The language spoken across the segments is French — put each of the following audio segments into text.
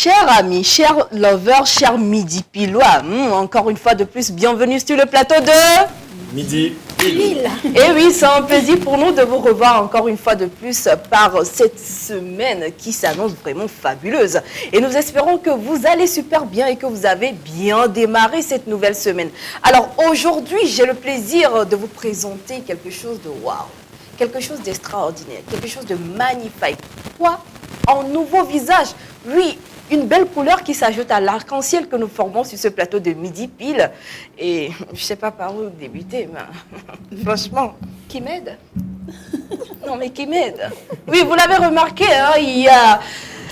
Chers amis, chers lovers, chers midi pilois, encore une fois de plus, bienvenue sur le plateau de Midi Pile. Et oui, c'est un plaisir pour nous de vous revoir encore une fois de plus par cette semaine qui s'annonce vraiment fabuleuse. Et nous espérons que vous allez super bien et que vous avez bien démarré cette nouvelle semaine. Alors aujourd'hui, j'ai le plaisir de vous présenter quelque chose de waouh, quelque chose d'extraordinaire, quelque chose de magnifique. Quoi? En nouveau visage. Oui, une belle couleur qui s'ajoute à l'arc-en-ciel que nous formons sur ce plateau de Midi Pile. Et je ne sais pas par où débuter, mais franchement, qui m'aide? Non, mais qui m'aide? Oui, vous l'avez remarqué, hein, il y a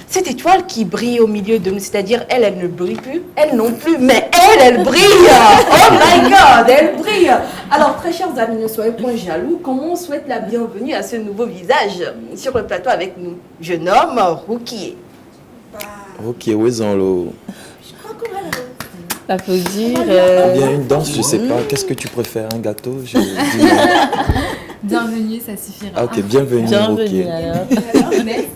cette étoile qui brille au milieu de nous, c'est-à-dire elle ne brille plus, elle non plus, mais elle brille. Oh my God, elle brille. Alors, très chers amis, ne soyez point jaloux. Comment on souhaite la bienvenue à ce nouveau visage sur le plateau avec nous? Je nomme Rukiye. Ok, où est-ce l'eau? Applaudir. Ou bien une danse, je sais pas. Qu'est-ce que tu préfères? Un gâteau? Bienvenue, ça suffira. Ah, ok, bienvenue. Bienvenue Ok. Alors, merci.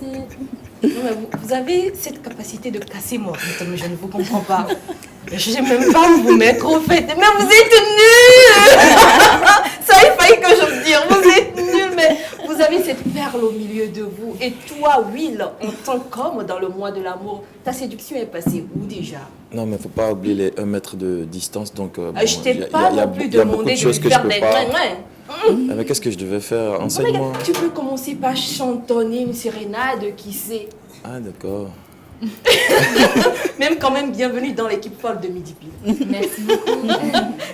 Non, mais vous avez cette capacité de casser mon rythme, je ne vous comprends pas. Je n'ai même pas où vous mettre au fait. Mais vous êtes nuls. Ça, il fallait que je me dise, vous êtes nuls, mais vous avez cette perle au milieu de vous. Et toi, Will, en tant qu'homme dans le mois de l'amour, ta séduction est passée où déjà? Non, mais faut pas oublier les 1 mètre de distance. Donc, bon, Je t'ai pas non plus y a beaucoup demandé de de choses que je faire peux des... pas. Ouais. Ah, mais qu'est-ce que je devais faire? Enseigne-moi. Tu peux commencer par chantonner une sérénade, qui sait. Ah, d'accord. Même quand même, bienvenue dans l'équipe folle de Midi Pile. Merci beaucoup.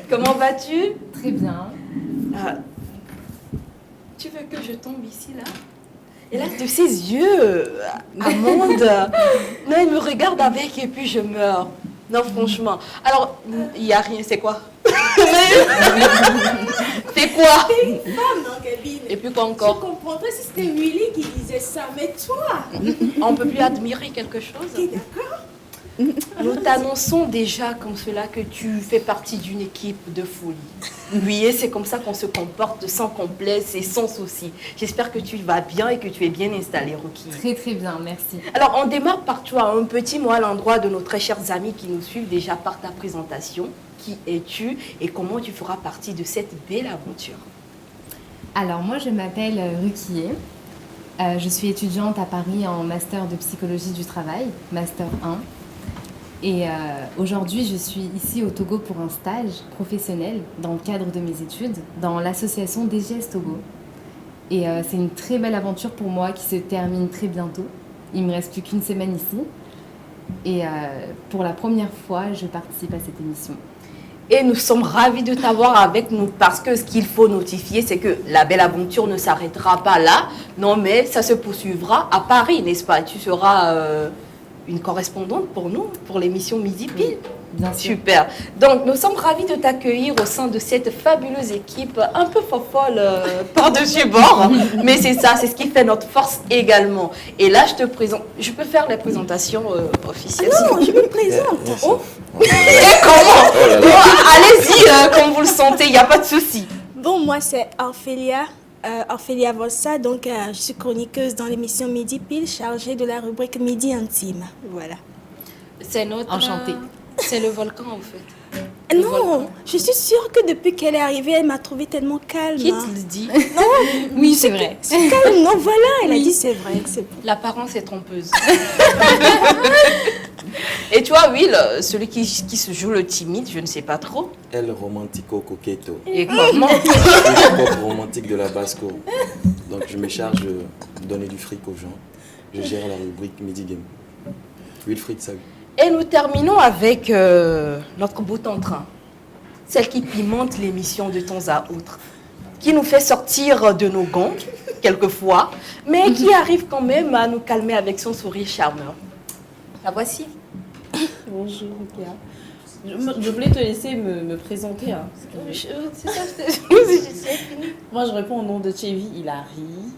Comment vas-tu? Très bien. Ah, tu veux que je tombe ici, là? Et là, de ses yeux, Amande, non, elle me regarde avec et puis je meurs. Non, franchement. Alors, il n'y a rien, c'est quoi? C'est quoi? Une femme, non, Kevin. Et puis quoi Je encore? comprendrais si c'était Willy qui disait ça, mais toi, On ne peut plus admirer quelque chose? t'es d'accord? Nous t'annonçons déjà comme cela que tu fais partie d'une équipe de folie. Oui, et c'est comme ça qu'on se comporte sans complexe et sans souci. J'espère que tu vas bien et que tu es bien installé, Rukiye. Très très bien, merci. Alors, on démarre par toi, un petit mot à l'endroit de nos très chers amis qui nous suivent déjà par ta présentation. Qui es-tu et comment tu feras partie de cette belle aventure? Alors moi je m'appelle Rukiye. Je suis étudiante à Paris en master de psychologie du travail, master 1. Et aujourd'hui je suis ici au Togo pour un stage professionnel dans le cadre de mes études dans l'association DGS Togo. Et c'est une très belle aventure pour moi qui se termine très bientôt. Il me reste plus qu'une semaine ici. Et pour la première fois, je participe à cette émission. Et nous sommes ravis de t'avoir avec nous parce que ce qu'il faut notifier, c'est que la belle aventure ne s'arrêtera pas là. Non, mais ça se poursuivra à Paris, n'est-ce pas? Tu seras une correspondante pour nous, pour l'émission Midi Pile. Oui, bien sûr. Super. Donc, nous sommes ravis de t'accueillir au sein de cette fabuleuse équipe, un peu fofolle par-dessus bord. Mais c'est ça, c'est ce qui fait notre force également. Et là, je te présente. Je peux faire la présentation officielle? Non, je me présente. Oh. Et comment? Oh là là. Bon, allez-y, comme vous le sentez, il n'y a pas de souci. Bon, moi, c'est Orphelia. Orphelia Vossa, donc je suis chroniqueuse dans l'émission Midi Pile, chargée de la rubrique Midi Intime. Voilà. C'est notre... Enchantée. C'est le volcan, en fait. Non, je suis sûre que depuis qu'elle est arrivée, elle m'a trouvée tellement calme. Qui te le dit? Oui, c'est vrai. C'est calme, non, voilà, elle a dit c'est vrai. C'est... L'apparence est trompeuse. Et toi, Will, celui qui se joue le timide, je ne sais pas trop. El romantico coqueto. Et comment? Le pop romantique de la Basco. Donc, je me charge de donner du fric aux gens. Je gère la rubrique Midi Game. Wilfried, salut. Et nous terminons avec notre bout en train. Celle qui pimente l'émission de temps à autre. Qui nous fait sortir de nos gonds, quelquefois, mais qui arrive quand même à nous calmer avec son sourire charmeur. La voici. Bonjour, Rukia. Je voulais te laisser me présenter. Hein, parce que C'est ça, c'est fini. moi, je réponds au nom de Chevi Hilary.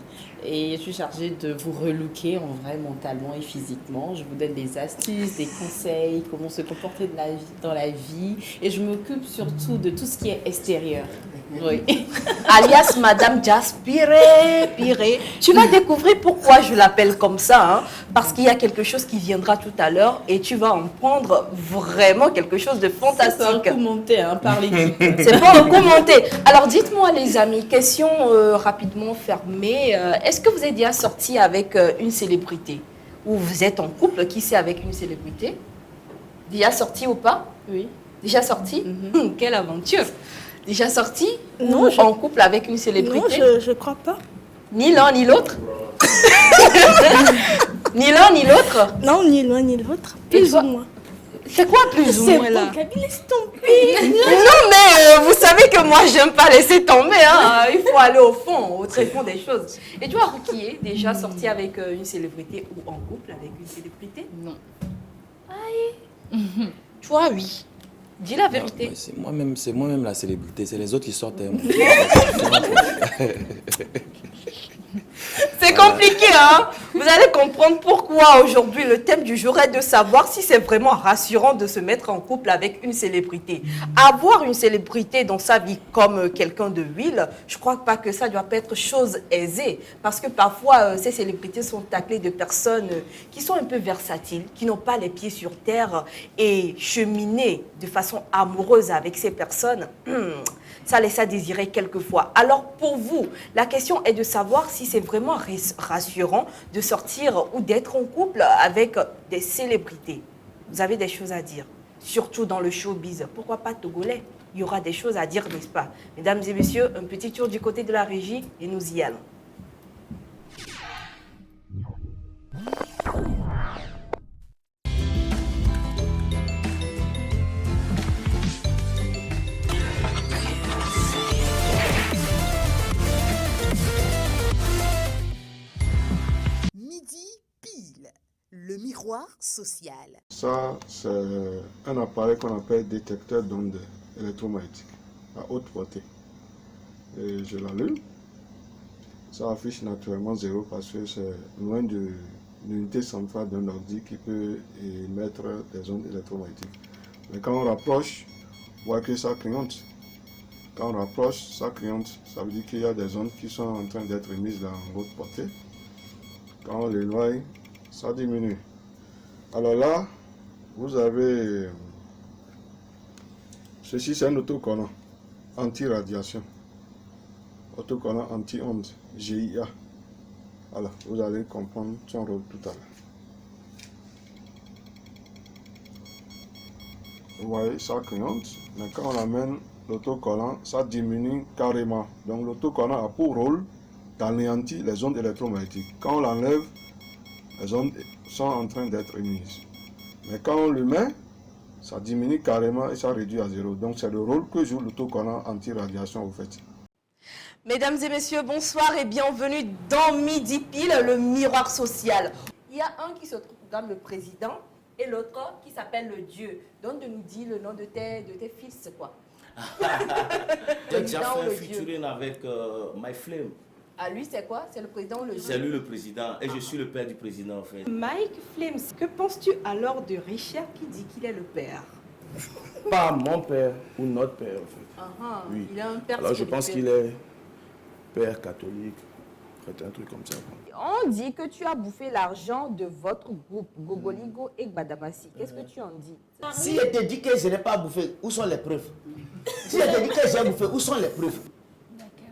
et je suis chargée de vous relooker en vrai mentalement et physiquement. Je vous donne des astuces, des conseils, comment se comporter dans la vie et je m'occupe surtout de tout ce qui est extérieur. Oui. Alias Madame Jaspiré, Piré. Tu vas découvrir pourquoi je l'appelle comme ça, hein, parce qu'il y a quelque chose qui viendra tout à l'heure et tu vas en prendre vraiment quelque chose de C'est un fantastique. coup monté hein, par l'équipe. C'est pas un coup monté. Alors dites-moi les amis, question rapidement fermée. Est-ce que vous êtes déjà sorti avec une célébrité? Ou vous êtes en couple, qui sait, avec une célébrité? Déjà sorti ou pas? Oui. Déjà sorti? Quelle aventure! Déjà sorti? Non, Ou en couple avec une célébrité? Non, je crois pas. Ni l'un ni l'autre? Ni l'un ni l'autre? Non, ni l'un ni l'autre. Et Plus toi? ou moins. C'est quoi plus ou C'est moins là? bon, Gabi, laisse tomber. Non mais vous savez que moi j'aime pas laisser tomber, hein. Il faut aller au fond, au très fond des choses. Et toi Rukiye, déjà sorti avec une célébrité ou en couple avec une célébrité? Non. Toi oui. Dis la vérité. Ouais, c'est moi-même la célébrité, c'est les autres qui sortent. Hein. C'est compliqué, hein. Vous allez comprendre pourquoi aujourd'hui le thème du jour est de savoir si c'est vraiment rassurant de se mettre en couple avec une célébrité. Avoir une célébrité dans sa vie comme quelqu'un de huile, je crois pas que ça doit pas être chose aisée. Parce que parfois, ces célébrités sont taclées de personnes qui sont un peu versatiles, qui n'ont pas les pieds sur terre et cheminer de façon amoureuse avec ces personnes. Ça laisse à désirer quelquefois. Alors pour vous, la question est de savoir si c'est vraiment rassurant de sortir ou d'être en couple avec des célébrités. Vous avez des choses à dire, surtout dans le showbiz. Pourquoi pas togolais? Il y aura des choses à dire, n'est-ce pas? Mesdames et messieurs, un petit tour du côté de la régie et nous y allons. Midi pile, le miroir social. Ça, c'est un appareil qu'on appelle détecteur d'ondes électromagnétiques à haute portée. Et je l'allume. Ça affiche naturellement 0 parce que c'est loin de l'unité centrale d'un ordi qui peut émettre des ondes électromagnétiques. Mais quand on rapproche, on voit que ça clignote. Quand on rapproche, ça clignote. Ça veut dire qu'il y a des ondes qui sont en train d'être émises dans haute portée. Quand on l'éloigne, ça diminue. Alors là, vous avez... Ceci, c'est un autocollant anti-radiation. Autocollant anti-onde, GIA. Voilà, vous allez comprendre son rôle tout à l'heure. Vous voyez, ça clignote. Mais quand on amène l'autocollant, ça diminue carrément. Donc l'autocollant a pour rôle d'anéantir les ondes électromagnétiques. Quand on l'enlève, les ondes sont en train d'être émises. Mais quand on le met, ça diminue carrément et ça réduit à 0. Donc c'est le rôle que joue l'autocollant anti-radiation au fait. Mesdames et messieurs, bonsoir et bienvenue dans Midi Pile, le miroir social. Il y a un qui se trouve le président et l'autre qui s'appelle le Dieu. Donc de nous dire le nom de tes fils, c'est quoi? J'ai déjà président ou fait un le Dieu? featuring avec My Flame. Ah, lui, c'est quoi? C'est le président ou le Dieu? C'est lui le président et je suis le père du président en fait. Mike Flames, que penses-tu alors de Richard qui dit qu'il est le père? Pas mon père ou notre père en fait. Oui. Il a un père Alors je pense qu'il spirituel. est père catholique, un truc comme ça. On dit que tu as bouffé l'argent de votre groupe, Gogoligo et Gbadabassi. Qu'est-ce que tu en dis? Si je te dis que je n'ai pas bouffé, où sont les preuves? Si je te dis que j'ai bouffé, où sont les preuves?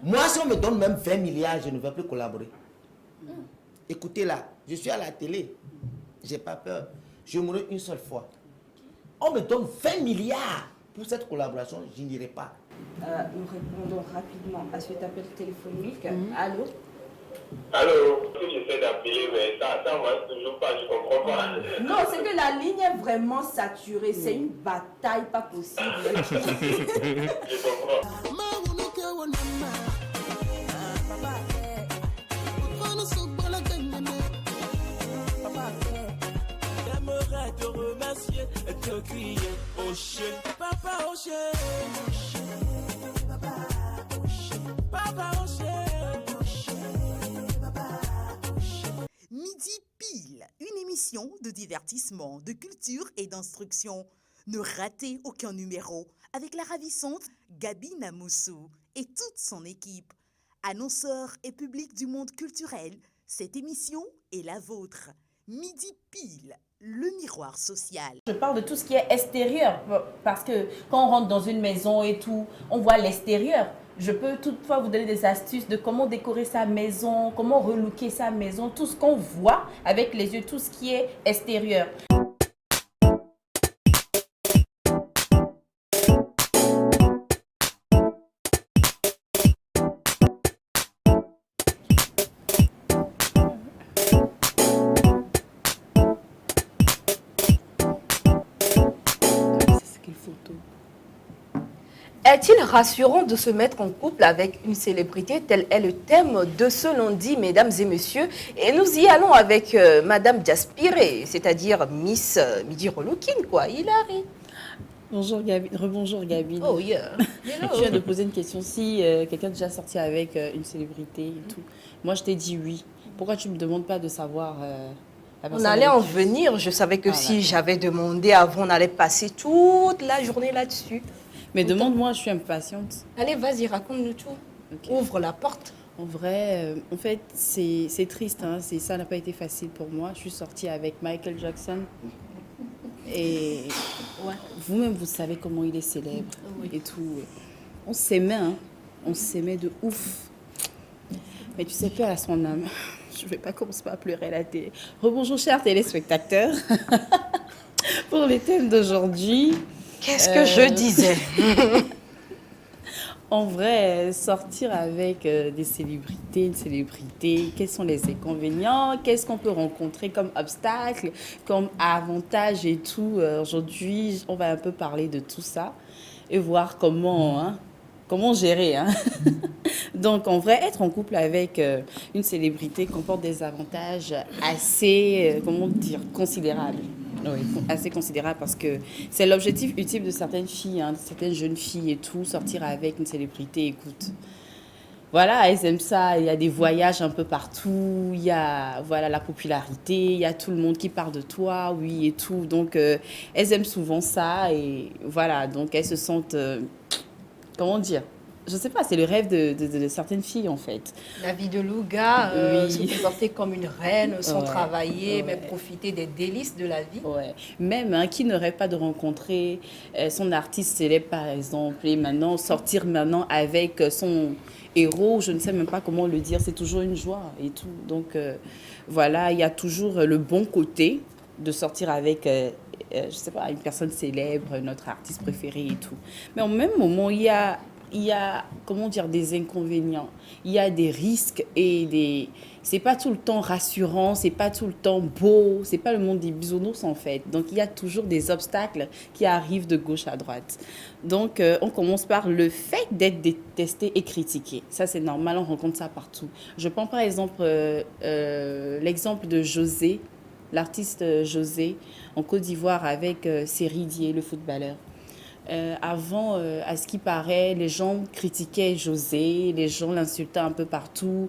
Moi, si on me donne même 20 milliards, je ne vais plus collaborer. Écoutez là, je suis à la télé. J'ai pas peur. Je mourrai une seule fois. On me donne 20 milliards pour cette collaboration, je n'irai pas. Nous répondons rapidement à cet appel téléphonique. Allô? Allô, j'essaie d'appeler, mais ça marche toujours pas, je comprends pas. Non, c'est que la ligne est vraiment saturée. C'est une bataille pas possible. Je comprends. J'aimerais te remercier et te crier au chien. Papa au chien. Papa au chien. émission de divertissement, de culture et d'instruction. Ne ratez aucun numéro avec la ravissante Gabi Namoussou et toute son équipe. Annonceurs et public du monde culturel, cette émission est la vôtre. Midi pile, le miroir social. Je parle de tout ce qui est extérieur, parce que quand on rentre dans une maison et tout, on voit l'extérieur. Je peux toutefois vous donner des astuces de comment décorer sa maison, comment relooker sa maison, tout ce qu'on voit avec les yeux, tout ce qui est extérieur. Est-il rassurant de se mettre en couple avec une célébrité? Tel est le thème de ce lundi, mesdames et messieurs. Et nous y allons avec Madame Diaspiré, c'est-à-dire Miss Midi Relooking, quoi. Hilary. Bonjour Gabi, rebonjour Gabi. Oh yeah. Tu viens de poser une question. Si quelqu'un est déjà sorti avec une célébrité et tout, moi je t'ai dit oui. Pourquoi tu ne me demandes pas de savoir la personne? On allait en venir. Je savais que si j'avais demandé avant, on allait passer toute la journée là-dessus. Mais demande-moi, je suis impatiente. Allez, vas-y, raconte-nous tout. Okay. Ouvre la porte. En vrai, en fait, c'est triste. Hein. Ça n'a pas été facile pour moi. Je suis sortie avec Michael Jackson. Et ouais. Vous-même, vous savez comment il est célèbre et tout. On s'aimait, hein. On s'aimait de ouf. Mais tu sais, paix à son âme. Je ne vais pas commencer à pleurer à la télé. Rebonjour, chers téléspectateurs. Pour les thèmes d'aujourd'hui... Qu'est-ce que je disais? En vrai, sortir avec des célébrités, une célébrité, quels sont les inconvénients? Qu'est-ce qu'on peut rencontrer comme obstacle, comme avantage et tout? Aujourd'hui, on va un peu parler de tout ça et voir comment gérer. Hein. Donc, en vrai, être en couple avec une célébrité comporte des avantages assez, considérables. Oui, assez considérable parce que c'est l'objectif ultime de certaines filles, hein, de certaines jeunes filles et tout, sortir avec une célébrité. Écoute, voilà, elles aiment ça. Il y a des voyages un peu partout, il y a la popularité, il y a tout le monde qui parle de toi, oui, et tout. Donc, elles aiment souvent ça et voilà, donc elles se sentent, comment dire, je sais pas, c'est le rêve de certaines filles en fait. La vie de Louga, se comporter comme une reine, sans travailler, mais profiter des délices de la vie. Ouais. Même qui ne rêve pas de rencontrer son artiste célèbre par exemple, et maintenant sortir avec son héros, je ne sais même pas comment le dire, c'est toujours une joie et tout. Donc voilà, il y a toujours le bon côté de sortir avec... je sais pas, une personne célèbre, notre artiste préféré et tout. Mais au même moment, il y a, comment dire, des inconvénients. Il y a des risques et c'est pas tout le temps rassurant, c'est pas tout le temps beau, c'est pas le monde des bisounours en fait. Donc, il y a toujours des obstacles qui arrivent de gauche à droite. Donc, on commence par le fait d'être détesté et critiqué. Ça, c'est normal, on rencontre ça partout. Je prends par exemple l'exemple de José, l'artiste José, en Côte d'Ivoire avec Seridier, le footballeur. Avant, à ce qui paraît, les gens critiquaient José, les gens l'insultaient un peu partout.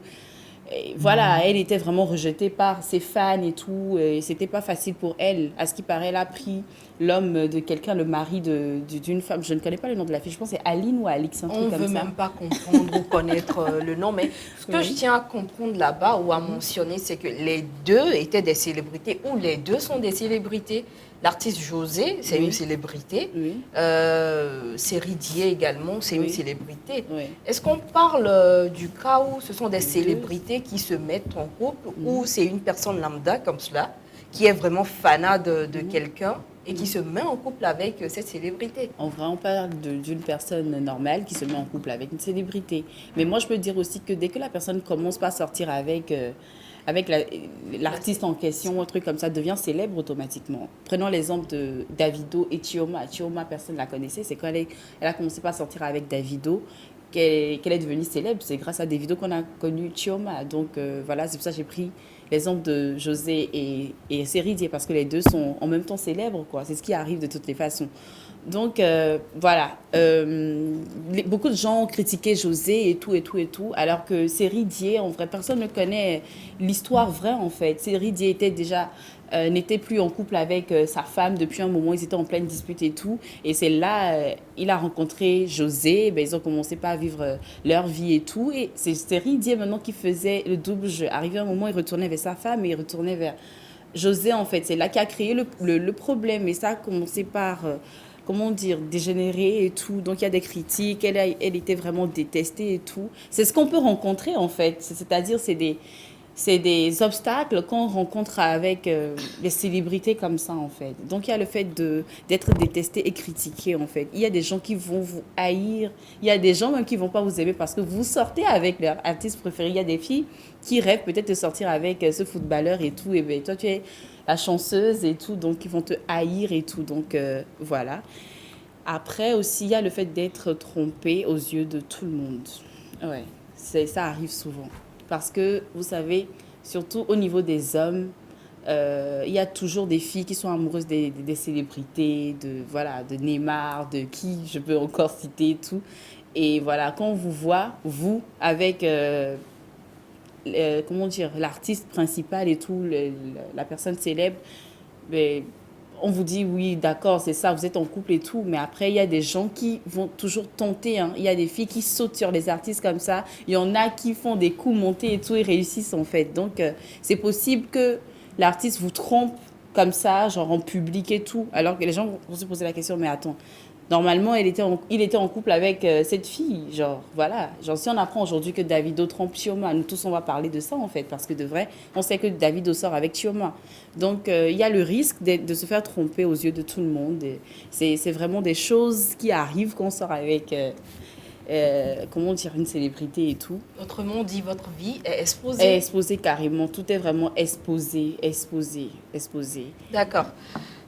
Et voilà, elle était vraiment rejetée par ses fans et tout. Et c'était pas facile pour elle. À ce qui paraît, elle a pris l'homme de quelqu'un, le mari d'une femme. Je ne connais pas le nom de la fille. Je pense que c'est Aline ou Alix, un truc comme ça. On ne veut même pas comprendre ou connaître le nom. Mais ce que je tiens à comprendre là-bas ou à mentionner, c'est que les deux étaient des célébrités ou les deux sont des célébrités. L'artiste José, c'est une célébrité. Oui. Seridier également, c'est une célébrité. Oui. Est-ce qu'on parle du cas où ce sont des célébrités qui se mettent en couple ou c'est une personne lambda comme cela qui est vraiment fanat de quelqu'un et qui se met en couple avec cette célébrité? En vrai, on parle d'une personne normale qui se met en couple avec une célébrité. Mais moi, je peux dire aussi que dès que la personne commence pas à sortir avec l'artiste en question, un truc comme ça, devient célèbre automatiquement. Prenons l'exemple de Davido et Chioma. Chioma, personne ne la connaissait. C'est quand elle a commencé à sortir avec Davido qu'elle est devenue célèbre. C'est grâce à Davido qu'on a connu Chioma. Donc voilà, c'est pour ça que j'ai pris l'exemple de José et Seridier, parce que les deux sont en même temps célèbres, quoi. C'est ce qui arrive de toutes les façons. Donc, voilà. Beaucoup de gens ont critiqué José et tout, et tout, et tout, alors que Série Dié, en vrai, personne ne connaît l'histoire vraie, en fait. Série Dié était déjà, n'était plus en couple avec sa femme depuis un moment, ils étaient en pleine dispute et tout. Et c'est là, il a rencontré José, ben, ils ont commencé pas à vivre leur vie et tout. Et c'est Série Dié maintenant qui faisait le double jeu. Arrivé un moment, il retournait vers sa femme et il retournait vers José, en fait. C'est là qui a créé le problème. Et ça a commencé par comment dire, dégénérée et tout. Donc, il y a des critiques. Elle était vraiment détestée et tout. C'est ce qu'on peut rencontrer, en fait. C'est-à-dire, c'est des obstacles qu'on rencontre avec les célébrités comme ça, en fait. Donc, il y a le fait d'être détesté et critiqué, en fait. Il y a des gens qui vont vous haïr. Il y a des gens même qui ne vont pas vous aimer parce que vous sortez avec leur artiste préféré. Il y a des filles qui rêvent peut-être de sortir avec ce footballeur et tout. Et bien, toi, tu es la chanceuse et tout, donc ils vont te haïr et tout, donc voilà. Après aussi, il y a le fait d'être trompé aux yeux de tout le monde. Ouais, ça arrive souvent. Parce que, vous savez, surtout au niveau des hommes, il y a toujours des filles qui sont amoureuses des célébrités, voilà, de Neymar, de qui je peux encore citer et tout. Et voilà, quand on vous voit, vous, avec comment dire, l'artiste principal et tout, la personne célèbre, ben, on vous dit oui, d'accord, c'est ça, vous êtes en couple et tout, mais après, il y a des gens qui vont toujours tenter. Hein. Il y a des filles qui sautent sur les artistes comme ça. Il y en a qui font des coups montés et tout et réussissent en fait. Donc, c'est possible que l'artiste vous trompe comme ça, genre en public et tout, alors que les gens vont se poser la question, mais attends, normalement, il était en couple avec cette fille. Genre, voilà. Genre, si on apprend aujourd'hui que Davido trompe Chioma, nous tous, on va parler de ça, en fait. Parce que de vrai, on sait que Davido sort avec Chioma. Donc, il y a le risque de se faire tromper aux yeux de tout le monde. C'est vraiment des choses qui arrivent quand on sort avec, comment dire, une célébrité et tout. Autrement dit, votre vie est exposée. Est exposée carrément. Tout est vraiment exposé. D'accord.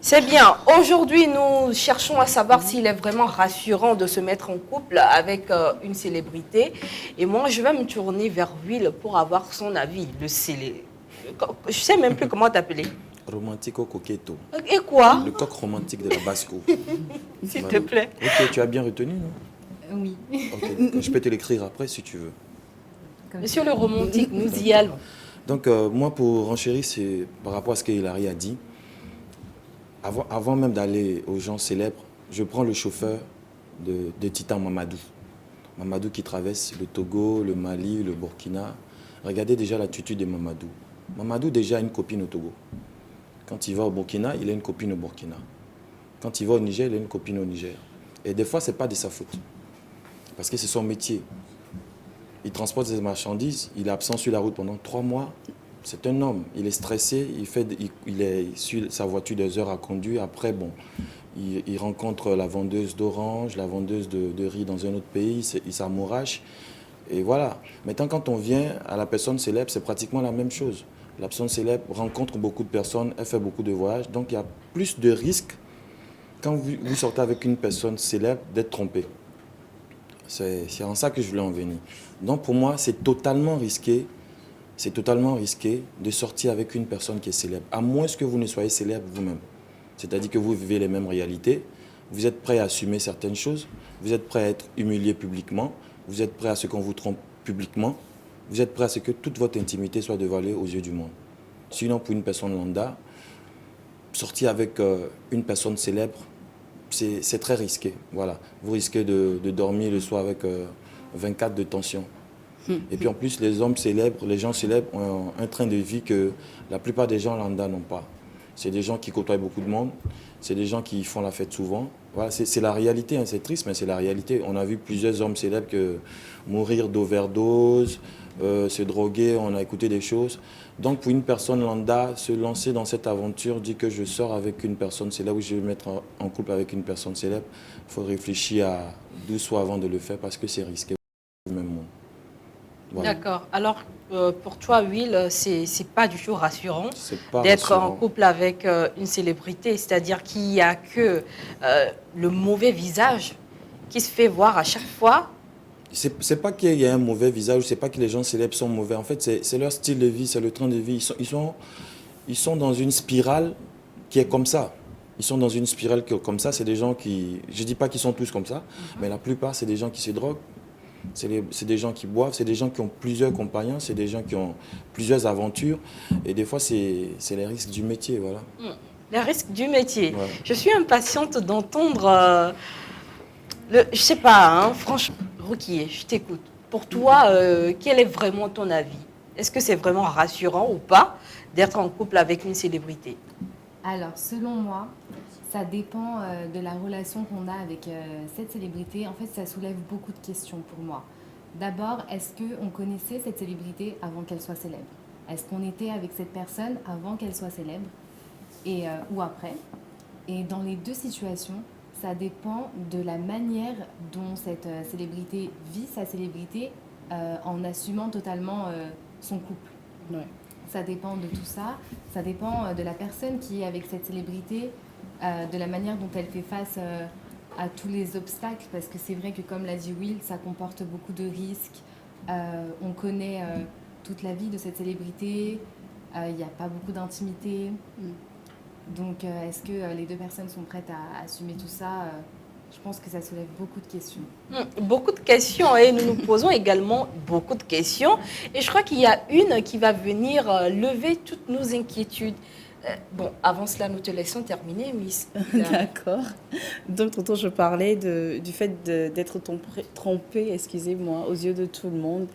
C'est bien. Aujourd'hui, nous cherchons à savoir s'il est vraiment rassurant de se mettre en couple avec une célébrité. Et moi, je vais me tourner vers Will pour avoir son avis. Je sais même plus comment t'appeler. Romantico coquetto. Et quoi? Le coq romantique de la basse-cour. S'il te plaît. Ok, tu as bien retenu, non? Oui. Ok, je peux te l'écrire après si tu veux. Monsieur le romantique, nous y allons. Donc, moi, pour renchérir, c'est par rapport à ce que Hilary a dit. Avant même d'aller aux gens célèbres, je prends le chauffeur de Titan Mamadou. Mamadou qui traverse le Togo, le Mali, le Burkina. Regardez déjà l'attitude de Mamadou. Mamadou déjà a une copine au Togo. Quand il va au Burkina, il a une copine au Burkina. Quand il va au Niger, il a une copine au Niger. Et des fois, ce n'est pas de sa faute. Parce que c'est son métier. Il transporte des marchandises, il est absent sur la route pendant 3 mois. C'est un homme, il est stressé, il est sur sa voiture des heures à conduire. Après, bon, il rencontre la vendeuse d'orange, la vendeuse de riz dans un autre pays, il s'amourache. Et voilà. Maintenant, quand on vient à la personne célèbre, c'est pratiquement la même chose. La personne célèbre rencontre beaucoup de personnes, elle fait beaucoup de voyages. Donc, il y a plus de risques quand vous sortez avec une personne célèbre d'être trompé. C'est en ça que je voulais en venir. Donc, pour moi, c'est totalement risqué. C'est totalement risqué de sortir avec une personne qui est célèbre, à moins que vous ne soyez célèbre vous-même. C'est-à-dire que vous vivez les mêmes réalités, vous êtes prêt à assumer certaines choses, vous êtes prêt à être humilié publiquement, vous êtes prêt à ce qu'on vous trompe publiquement, vous êtes prêt à ce que toute votre intimité soit dévoilée aux yeux du monde. Sinon, pour une personne lambda, sortir avec une personne célèbre, c'est très risqué. Voilà. Vous risquez de dormir le soir avec 24 de tension. Et puis en plus, les hommes célèbres, les gens célèbres ont un train de vie que la plupart des gens lambda n'ont pas. C'est des gens qui côtoient beaucoup de monde, c'est des gens qui font la fête souvent. Voilà, c'est la réalité, hein, c'est triste, mais c'est la réalité. On a vu plusieurs hommes célèbres mourir d'overdose, se droguer, on a écouté des choses. Donc pour une personne lambda, se lancer dans cette aventure, dire que je sors avec une personne célèbre ou je vais me mettre en couple avec une personne célèbre, il faut réfléchir à 12 fois avant de le faire parce que c'est risqué au même monde. Voilà. D'accord. Alors, pour toi, Will, c'est pas du tout rassurant d'être rassurant. en couple avec une célébrité. C'est-à-dire qu'il n'y a que le mauvais visage qui se fait voir à chaque fois. C'est pas qu'il y a un mauvais visage, c'est pas que les gens célèbres sont mauvais. En fait, c'est leur style de vie, c'est le train de vie. Ils sont dans une spirale qui est comme ça. ils sont dans une spirale comme ça. C'est des gens qui, je dis pas qu'ils sont tous comme ça, mais la plupart, c'est des gens qui se droguent. C'est des gens qui boivent, c'est des gens qui ont plusieurs compagnons, c'est des gens qui ont plusieurs aventures. Et des fois, c'est les risques du métier, voilà. Les risques du métier. Ouais. Je suis impatiente d'entendre je sais pas, hein, franchement, Rukiye, je t'écoute. Pour toi, quel est vraiment ton avis? Est-ce que c'est vraiment rassurant ou pas d'être en couple avec une célébrité? Alors, selon moi, ça dépend de la relation qu'on a avec cette célébrité. En fait, ça soulève beaucoup de questions pour moi. D'abord, est-ce qu'on connaissait cette célébrité avant qu'elle soit célèbre? Est-ce qu'on était avec cette personne avant qu'elle soit célèbre ou après? Et dans les deux situations, ça dépend de la manière dont cette célébrité vit sa célébrité en assumant totalement son couple. Ouais. Ça dépend de tout ça. Ça dépend de la personne qui est avec cette célébrité, de la manière dont elle fait face à tous les obstacles. Parce que c'est vrai que, comme l'a dit Will, ça comporte beaucoup de risques. On connaît toute la vie de cette célébrité. Il n'y a pas beaucoup d'intimité. Donc, est-ce que les deux personnes sont prêtes à assumer tout ça? Je pense que ça soulève beaucoup de questions. Beaucoup de questions et nous nous posons également beaucoup de questions. Et je crois qu'il y a une qui va venir lever toutes nos inquiétudes. Bon, avant cela, nous te laissons terminer, Miss. D'accord. Donc, tonton, je parlais du fait d'être trompée, excusez-moi, aux yeux de tout le monde.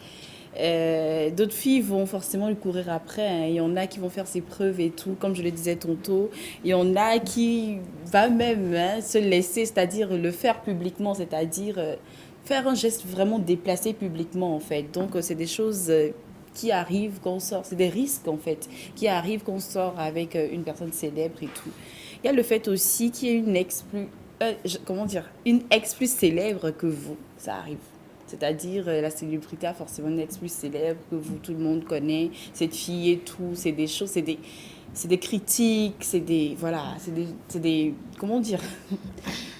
D'autres filles vont forcément lui courir après, hein. Il y en a qui vont faire ses preuves et tout, comme je le disais tantôt. Il y en a qui va même se laisser, c'est-à-dire le faire publiquement, c'est-à-dire faire un geste vraiment déplacé publiquement, en fait. Donc, c'est des choses qui arrivent quand on sort, c'est des risques, en fait, qui arrivent quand on sort avec une personne célèbre et tout. Il y a le fait aussi qu'il y ait une ex plus célèbre que vous, ça arrive. C'est-à-dire, la célébrité a forcément une ex plus célèbre que vous, tout le monde connaît, cette fille et tout, c'est des choses, c'est des critiques, c'est des, voilà, c'est des comment dire,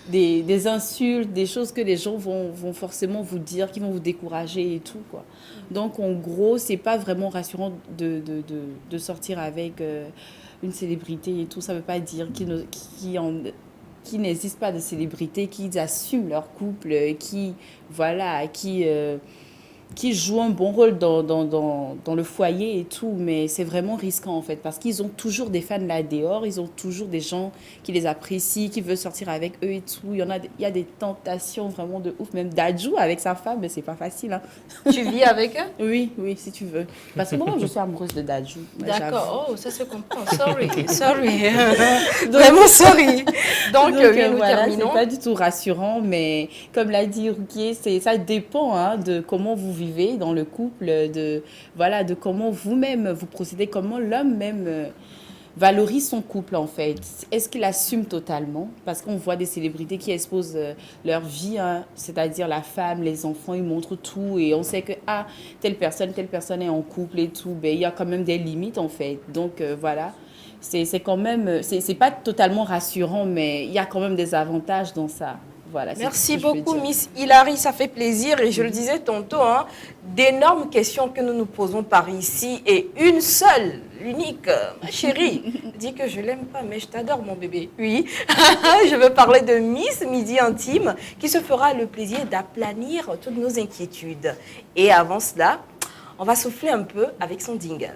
des insultes, des choses que les gens vont forcément vous dire, qui vont vous décourager et tout, quoi. Donc, en gros, c'est pas vraiment rassurant de sortir avec une célébrité et tout. Ça veut pas dire qui n'existe pas de célébrités, qui assument leur couple, qui jouent un bon rôle dans le foyer et tout, mais c'est vraiment risquant en fait, parce qu'ils ont toujours des fans là dehors, ils ont toujours des gens qui les apprécient, qui veulent sortir avec eux et tout. Il y a des tentations vraiment de ouf, même Dadju avec sa femme, mais c'est pas facile. Hein. Tu vis avec eux? Oui, si tu veux. Parce que moi, je suis amoureuse de Dadju. D'accord, oh, ça se comprend. Sorry. Vraiment sorry. Donc oui, nous voilà, terminons. C'est pas du tout rassurant, mais comme l'a dit Rukiye, ça dépend hein, de comment vous vivez dans le couple, de comment vous-même vous procédez, comment l'homme même valorise son couple en fait. Est-ce qu'il assume totalement? Parce qu'on voit des célébrités qui exposent leur vie, hein, c'est-à-dire la femme, les enfants, ils montrent tout et on sait que telle personne est en couple et tout, ben, il y a quand même des limites en fait. Donc voilà. C'est quand même, c'est pas totalement rassurant, mais il y a quand même des avantages dans ça. Voilà, merci beaucoup, Miss Hilary, ça fait plaisir. Et je le disais tantôt, hein, d'énormes questions que nous nous posons par ici. Et une seule, l'unique, ma chérie, dis que je l'aime pas, mais je t'adore, mon bébé. Oui, je veux parler de Miss Midi Intime, qui se fera le plaisir d'aplanir toutes nos inquiétudes. Et avant cela, on va souffler un peu avec son jingle.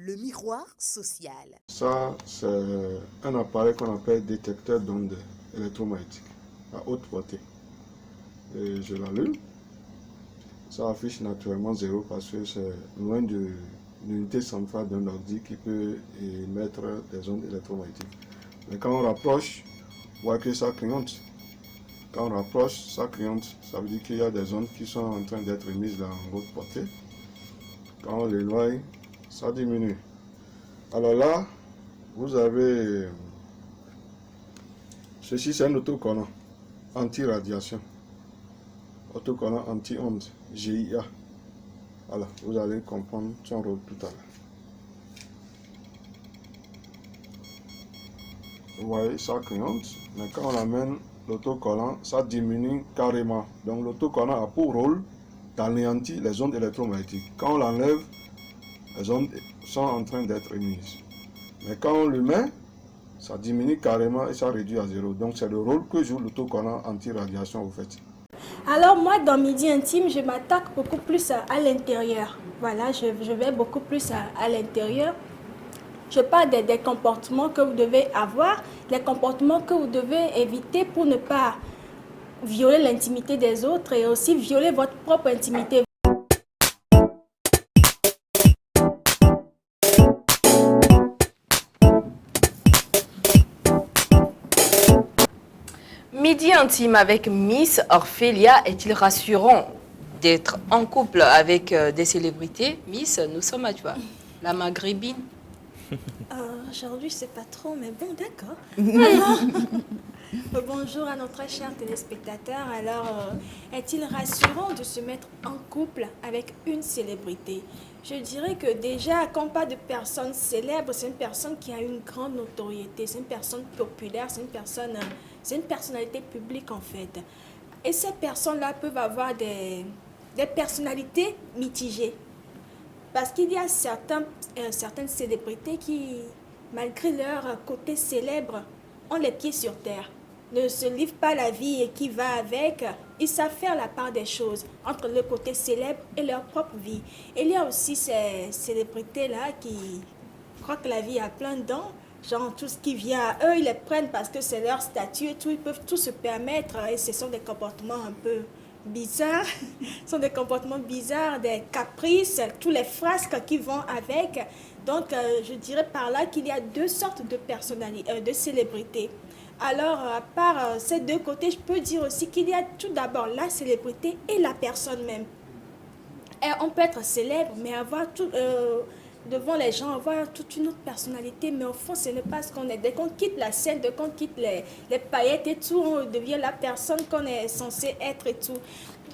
Le miroir social. Ça, c'est un appareil qu'on appelle détecteur d'ondes électromagnétiques à haute portée. Et je l'allume. Ça affiche naturellement 0 parce que c'est loin de l'unité centrale d'un ordi qui peut émettre des ondes électromagnétiques. Mais quand on rapproche, on voit que ça clignote. Quand on rapproche, ça clignote. Ça veut dire qu'il y a des ondes qui sont en train d'être mises dans haute portée. Quand on l'éloigne, ça diminue. Alors là, vous avez ceci, c'est un autocollant anti-radiation, autocollant anti-onde, GIA. Voilà, vous allez comprendre son rôle tout à l'heure. vous voyez, ça clignote. Mais quand on amène l'autocollant, ça diminue carrément. Donc l'autocollant a pour rôle d'anéantir les ondes électromagnétiques. Quand on l'enlève, les ondes sont en train d'être émises. Mais quand on le met, ça diminue carrément et ça réduit à zéro. Donc c'est le rôle que joue l'autocollant anti-radiation au fait. Alors moi, dans Midi Intime, je m'attaque beaucoup plus à l'intérieur. Voilà, je vais beaucoup plus à l'intérieur. Je parle des comportements que vous devez avoir, des comportements que vous devez éviter pour ne pas violer l'intimité des autres et aussi violer votre propre intimité. Midi intime avec Miss Orphelia est-il rassurant d'être en couple avec des célébrités? Miss, nous sommes à toi, la maghrébine. Aujourd'hui, je ne sais pas trop, mais bon, d'accord. Bonjour à nos très chers téléspectateurs. Alors, est-il rassurant de se mettre en couple avec une célébrité? Je dirais que déjà, quand on parle de personne célèbre, c'est une personne qui a une grande notoriété, c'est une personne populaire, c'est une personnalité publique en fait. Et ces personnes-là peuvent avoir des personnalités mitigées. Parce qu'il y a certaines célébrités qui, malgré leur côté célèbre, ont les pieds sur terre, ne se livrent pas la vie et qui va avec. Ils savent faire la part des choses entre le côté célèbre et leur propre vie. Et il y a aussi ces célébrités-là qui croient que la vie a plein de dents. Genre, tout ce qui vient à eux, ils les prennent parce que c'est leur statut et tout. Ils peuvent tout se permettre. Et ce sont des comportements un peu bizarres. Ce sont des comportements bizarres, des caprices, tous les frasques qui vont avec. Donc, je dirais par là qu'il y a deux sortes de personnalités, de célébrités. Alors, à part ces deux côtés, je peux dire aussi qu'il y a tout d'abord la célébrité et la personne même. Et on peut être célèbre, mais avoir tout... devant les gens, avoir toute une autre personnalité, mais au fond, ce n'est pas ce qu'on est. Dès qu'on quitte la scène, dès qu'on quitte les paillettes et tout, on devient la personne qu'on est censé être et tout.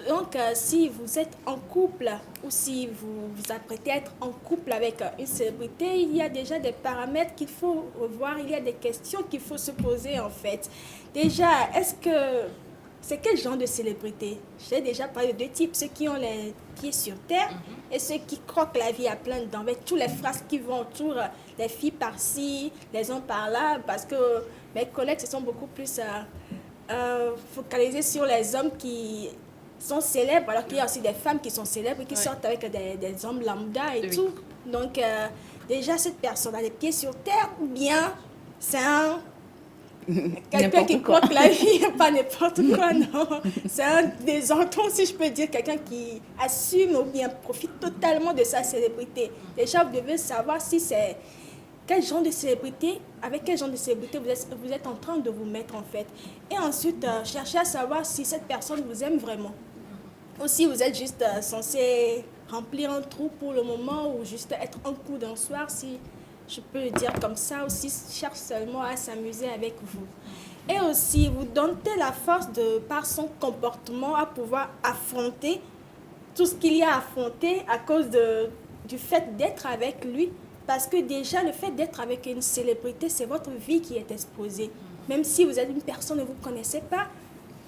Donc, si vous êtes en couple ou si vous vous apprêtez à être en couple avec une célébrité, il y a déjà des paramètres qu'il faut revoir, il y a des questions qu'il faut se poser en fait. Déjà, c'est quel genre de célébrité? J'ai déjà parlé de deux types, ceux qui ont les pieds sur terre et ceux qui croquent la vie à plein dedans, avec tous les phrases qui vont autour, les filles par-ci, les hommes par-là, parce que mes collègues se sont beaucoup plus focalisés sur les hommes qui sont célèbres, alors qu'il y a aussi des femmes qui sont célèbres et qui sortent avec des hommes lambda et tout. Donc, déjà, cette personne a les pieds sur terre ou bien c'est quelqu'un qui croque la vie, pas n'importe quoi, non. C'est un désenton, si je peux dire, quelqu'un qui assume ou bien profite totalement de sa célébrité. Déjà, vous devez savoir si c'est quel genre de célébrité, avec quel genre de célébrité vous êtes en train de vous mettre en fait. Et ensuite, cherchez à savoir si cette personne vous aime vraiment. Ou si vous êtes juste censé remplir un trou pour le moment ou juste être un coup d'un soir, si je peux le dire comme ça, aussi cherche seulement à s'amuser avec vous. Et aussi, vous donnez la force par son comportement à pouvoir affronter tout ce qu'il y a à affronter à cause du fait d'être avec lui. Parce que déjà, le fait d'être avec une célébrité, c'est votre vie qui est exposée. Même si vous êtes une personne que vous ne connaissez pas,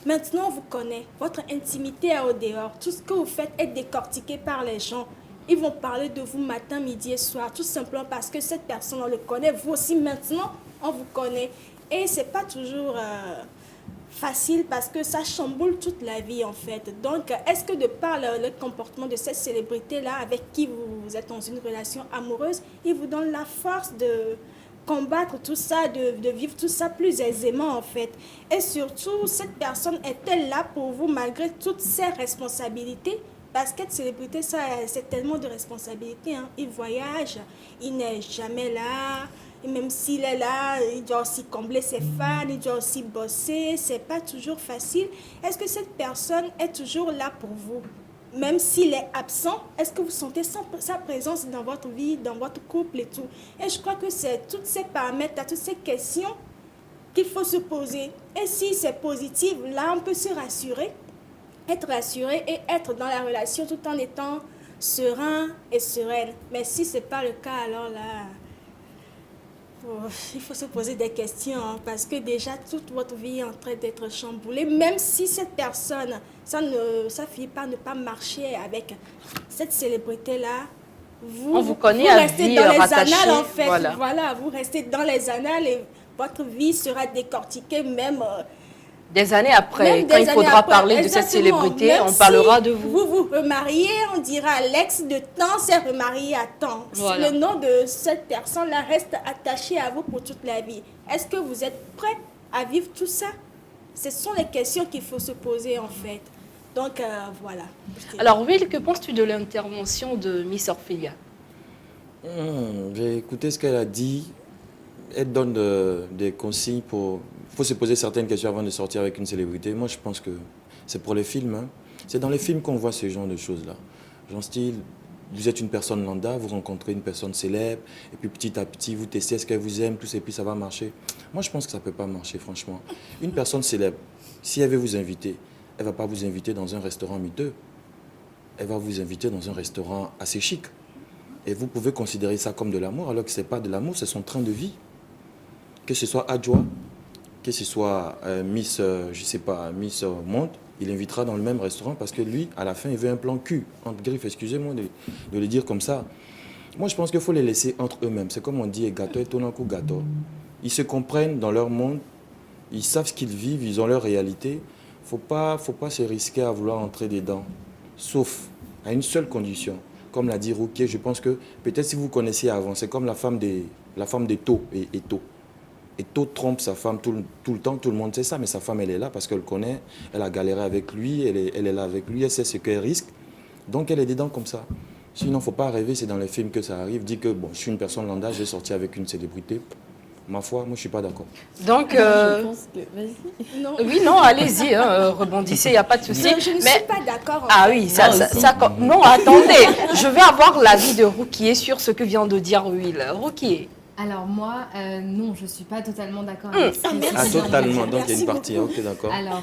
maintenant on vous connaît. Votre intimité est au dehors. Tout ce que vous faites est décortiqué par les gens. Ils vont parler de vous matin, midi et soir, tout simplement parce que cette personne, on le connaît. Vous aussi, maintenant, on vous connaît. Et ce n'est pas toujours facile parce que ça chamboule toute la vie, en fait. Donc, est-ce que de par le comportement de cette célébrité-là, avec qui vous êtes dans une relation amoureuse, il vous donne la force de combattre tout ça, de vivre tout ça plus aisément, en fait? Et surtout, cette personne est-elle là pour vous malgré toutes ses responsabilités? Parce qu'être célébrité, ça, c'est tellement de responsabilités. Hein. Il voyage, il n'est jamais là. Et même s'il est là, il doit aussi combler ses fans, il doit aussi bosser. C'est pas toujours facile. Est-ce que cette personne est toujours là pour vous? Même s'il est absent, est-ce que vous sentez sa présence dans votre vie, dans votre couple et tout? Et je crois que c'est tous ces paramètres, toutes ces questions qu'il faut se poser. Et si c'est positif, là, on peut se rassurer. Être rassuré et être dans la relation tout en étant serein et sereine. Mais si ce n'est pas le cas, alors là, Il faut se poser des questions hein, parce que déjà toute votre vie est en train d'être chamboulée. Même si cette personne, ça finit par ne pas marcher avec cette célébrité-là, on vous connaît à restez vie dans les rattachée, annales en fait. voilà. Vous restez dans les annales et votre vie sera décortiquée même des années après. même Quand des il années faudra après. parler de Exactement. cette célébrité, Même on parlera si de vous. Vous vous remariez, on dira l'ex de temps s'est remarié à temps. Voilà. Le nom de cette personne-là reste attaché à vous pour toute la vie. Est-ce que vous êtes prêt à vivre tout ça? Ce sont les questions qu'il faut se poser en fait. Donc voilà. Alors Will, que penses-tu de l'intervention de Miss Ophelia? J'ai écouté ce qu'elle a dit. Elle donne des consignes pour... Il faut se poser certaines questions avant de sortir avec une célébrité. Moi, je pense que c'est pour les films. Hein. C'est dans les films qu'on voit ce genre de choses-là. Genre style, vous êtes une personne lambda, vous rencontrez une personne célèbre, et puis petit à petit, vous testez est-ce qu'elle vous aime, tout ça, et puis ça va marcher. Moi, je pense que ça ne peut pas marcher, franchement. Une personne célèbre, si elle veut vous inviter, elle ne va pas vous inviter dans un restaurant miteux. Elle va vous inviter dans un restaurant assez chic. Et vous pouvez considérer ça comme de l'amour, alors que ce n'est pas de l'amour, c'est son train de vie. Que ce soit Adjoa, que ce soit Miss, je sais pas, Miss Monde, il invitera dans le même restaurant parce que lui, à la fin, il veut un plan cul, entre griffes, excusez-moi de le dire comme ça. Moi, je pense qu'il faut les laisser entre eux-mêmes. C'est comme on dit, gâteau et tonankou gâteau. Ils se comprennent dans leur monde, ils savent ce qu'ils vivent, ils ont leur réalité. Faut pas se risquer à vouloir entrer dedans, sauf à une seule condition. Comme l'a dit Rouquier, je pense que peut-être si vous connaissiez avant, c'est comme la femme d'Eto et Eto. Eto trompe sa femme tout le temps, tout le monde sait ça, mais sa femme, elle est là parce qu'elle connaît, elle a galéré avec lui, elle est là avec lui, elle sait ce qu'elle risque, donc elle est dedans comme ça. Sinon, il ne faut pas rêver, c'est dans les films que ça arrive, dit que bon, je suis une personne lambda, j'ai sorti avec une célébrité. Ma foi, moi, je ne suis pas d'accord. Donc, je pense que... Vas-y. Non. Oui, non, allez-y, hein, rebondissez, il n'y a pas de souci. Je ne suis pas d'accord. Ah oui, non, attendez, je vais avoir l'avis de Rouquier sur ce que vient de dire Will. Rouquier. Alors moi, non, je ne suis pas totalement d'accord avec ce qui Ah, totalement, donc il y a une Merci partie, beaucoup. ok, d'accord. Alors,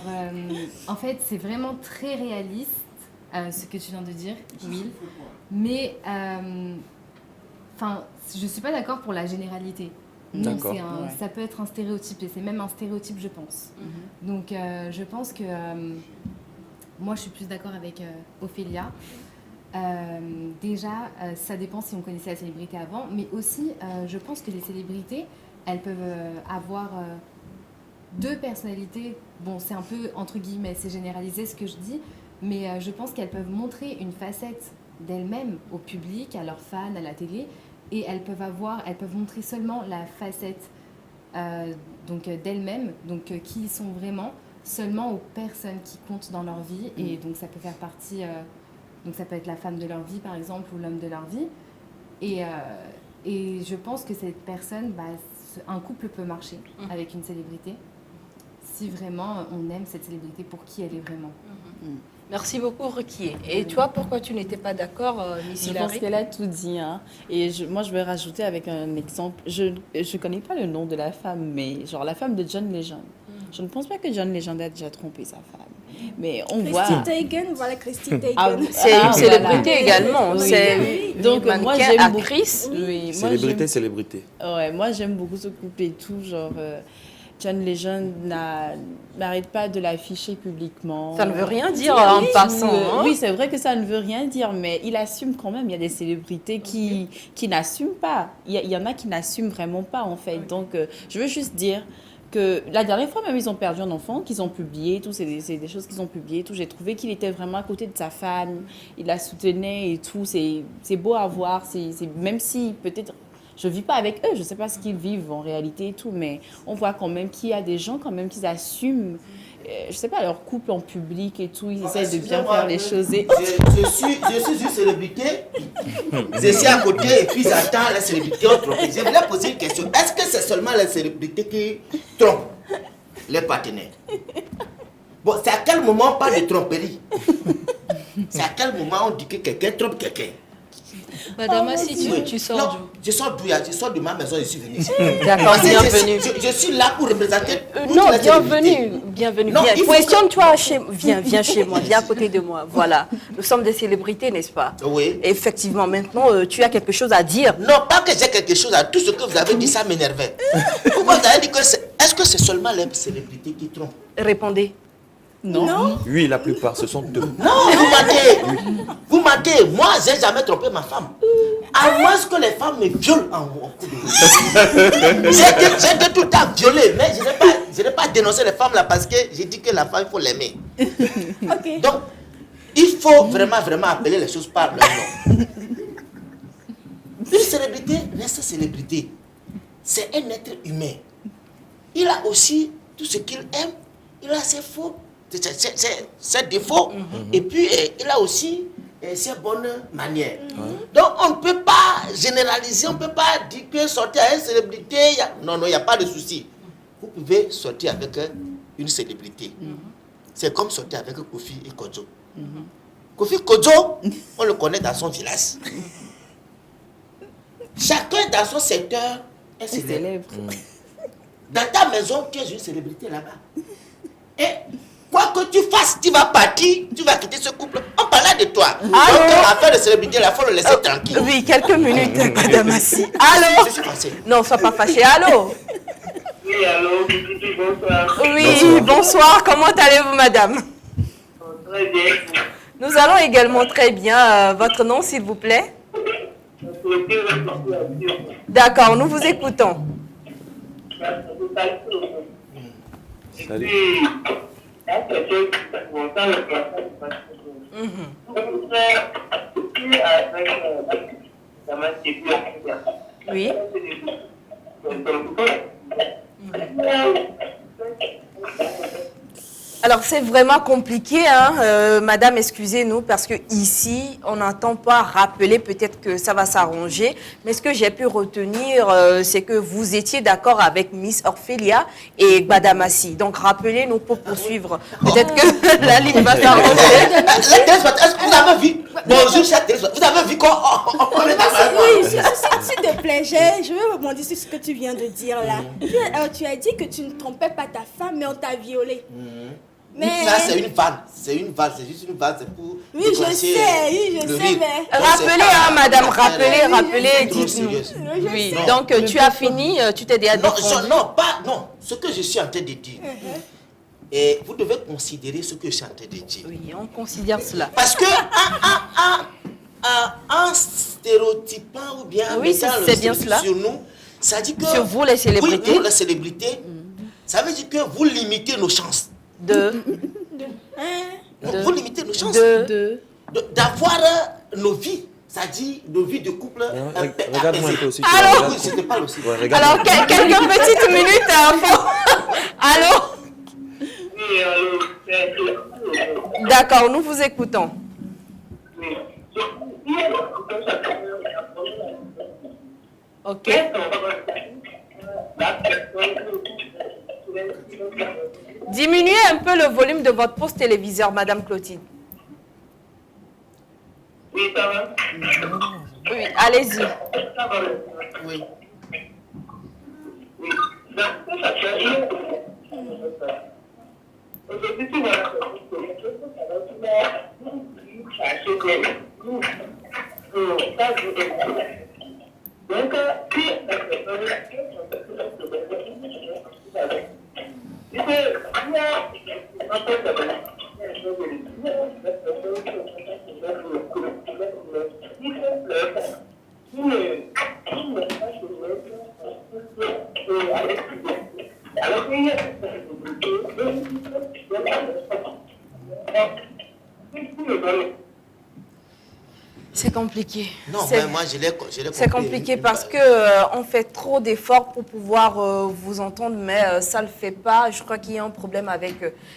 en fait, c'est vraiment très réaliste, ce que tu viens de dire, Will. Mais, enfin, je ne suis pas d'accord pour la généralité. Non, D'accord. ça peut être un stéréotype, et c'est même un stéréotype, je pense. Donc, je pense que moi, je suis plus d'accord avec Ophélia. Déjà, ça dépend si on connaissait la célébrité avant, mais aussi, je pense que les célébrités, elles peuvent avoir deux personnalités. Bon, c'est un peu, entre guillemets, c'est généralisé ce que je dis, mais je pense qu'elles peuvent montrer une facette d'elles-mêmes au public, à leurs fans, à la télé, et elles peuvent montrer seulement la facette donc d'elles-mêmes, donc qui ils sont vraiment, seulement aux personnes qui comptent dans leur vie, et donc ça peut faire partie... donc ça peut être la femme de leur vie, par exemple, ou l'homme de leur vie. Et je pense que cette personne, un couple peut marcher avec une célébrité, si vraiment on aime cette célébrité pour qui elle est vraiment. Merci beaucoup, Rouquier. Et toi, pourquoi tu n'étais pas d'accord, Miss Je Hilary? pense qu'elle a tout dit. Hein. Et moi, je vais rajouter avec un exemple. Je ne connais pas le nom de la femme, mais genre la femme de John Legend. Je ne pense pas que John Legend a déjà trompé sa femme. Mais on voit... Christy Teigen, voilà Christy Teigen. C'est une célébrité voilà. également. Oui. C'est Donc moi j'aime beaucoup. actrice. Oui, moi, Célébrité. Ouais, moi j'aime beaucoup ce couple et tout. Genre John Legend n'arrête pas de l'afficher publiquement. Ça ne veut rien dire en passant. Hein? Oui, c'est vrai que ça ne veut rien dire, mais il assume quand même. Il y a des célébrités qui n'assument pas. Il y en a qui n'assument vraiment pas en fait. Donc je veux juste dire que la dernière fois même ils ont perdu un enfant qu'ils ont publié tout, c'est des choses qu'ils ont publiées tout. J'ai trouvé qu'il était vraiment à côté de sa fan, il la soutenait et tout. C'est beau à voir, même si peut-être je vis pas avec eux, je sais pas ce qu'ils vivent en réalité et tout, mais on voit quand même qu'il y a des gens quand même qui assument je sais pas, leur couple en public et tout, ils essaient de bien faire les choses. Et... Je suis une célébrité, je suis à côté et puis j'attends la célébrité trompée. Je voulais poser une question. Est-ce que c'est seulement la célébrité qui trompe les partenaires? Bon, c'est à quel moment on parle de tromperie? C'est à quel moment on dit que quelqu'un trompe quelqu'un? Madame Assi, Oui. tu sors Non, d'où? je sors d'où? Je sors de ma maison, je suis venu ici. D'accord, Parce que bienvenue. Je suis là pour représenter. toute Non, la bienvenue, célébrité. bienvenue. Non, Viens, il faut questionne-toi chez moi. Viens chez moi, viens à côté de moi. Voilà. Nous sommes des célébrités, n'est-ce pas? Oui. Effectivement, maintenant, tu as quelque chose à dire. Non, pas que j'ai quelque chose à tout ce que vous avez dit, ça m'énervait. Pourquoi vous avez dit que est-ce que c'est seulement les célébrités qui trompent? Répondez. Non. Oui, la plupart, ce sont deux. Non, vous mentez. Vous mentez. Moi, j'ai jamais trompé ma femme. À moins que les femmes me violent en coup de rue. J'ai été tout le temps violé, mais je n'ai pas dénoncé les femmes là parce que j'ai dit que la femme, il faut l'aimer. Ok. Donc, il faut vraiment appeler les choses par leur nom. Une célébrité reste célébrité. C'est un être humain. Il a aussi tout ce qu'il aime. Il a ses faux, ses défauts. Et puis, il a aussi ses bonnes manières. Donc, on ne peut pas généraliser, on ne peut pas dire que sortir avec une célébrité, non, il n'y a pas de souci. Vous pouvez sortir avec une célébrité. C'est comme sortir avec Kofi et Kojo. Kofi Kojo, on le connaît dans son village. Chacun dans son secteur est célèbre. Dans ta maison, tu es une célébrité là-bas. Et quoi que tu fasses, tu vas partir, tu vas quitter ce couple. On parlera de toi. Donc, affaire de célébrité, il faut le laisser tranquille. Oui, quelques minutes, Madame Assi. Allô? Je suis fâché. Non, sois pas fâché. Allô? Oui, allô, bonsoir. Oui, bonsoir. Comment allez-vous, madame? Très bien. Nous allons également très bien. Votre nom, s'il vous plaît? D'accord, nous vous écoutons. Salut. Oui. Alors c'est vraiment compliqué, hein, madame, excusez-nous, parce que ici, on n'entend pas rappeler, peut-être que ça va s'arranger, mais ce que j'ai pu retenir, c'est que vous étiez d'accord avec Miss Orphelia et madame Assi. Donc rappelez-nous pour poursuivre. Peut-être que la ligne va s'arranger. Est-ce que vous avez vu? Bonjour, chère téléspectateur. Vous avez vu qu'on est dans Oui, s'il te plaît, je veux rebondir sur ce que tu viens de dire là. Tu as dit que tu ne trompais pas ta femme, mais on t'a violée. Mais... Là, c'est une vanne. C'est une vanne. C'est juste une vanne. C'est pour. Oui, je sais, mais. Rappelez, hein, madame, rappelez, dites-nous. Oui, donc tu as fini, tu t'es déjà défendu. Non. Ce que je suis en train de dire. Et vous devez considérer ce que je suis en train de dire. Oui, on considère cela. Parce que en stéréotypant ou bien en mettant le bien cela. sur nous, ça dit que sur vous les célébrités, vous, les célébrités, ça veut dire que vous limitez nos chances. Vous limitez nos chances d'avoir nos vies, c'est-à-dire nos vies de couple. Regarde-moi un peu aussi. Alors, oui, c'était pas aussi. Ouais, alors, quelques petites minutes. Allô? D'accord, nous vous écoutons. Ok. Diminuez un peu le volume de votre poste téléviseur, Madame Clotilde. Oui, ça va. Oui, allez-y. Oui. Aujourd'hui, tu vas donc, c'est compliqué. Non, mais moi je l'ai compris. C'est compliqué parce que on fait trop d'efforts pour pouvoir vous entendre, mais ça ne le fait pas. Je crois qu'il y a un problème avec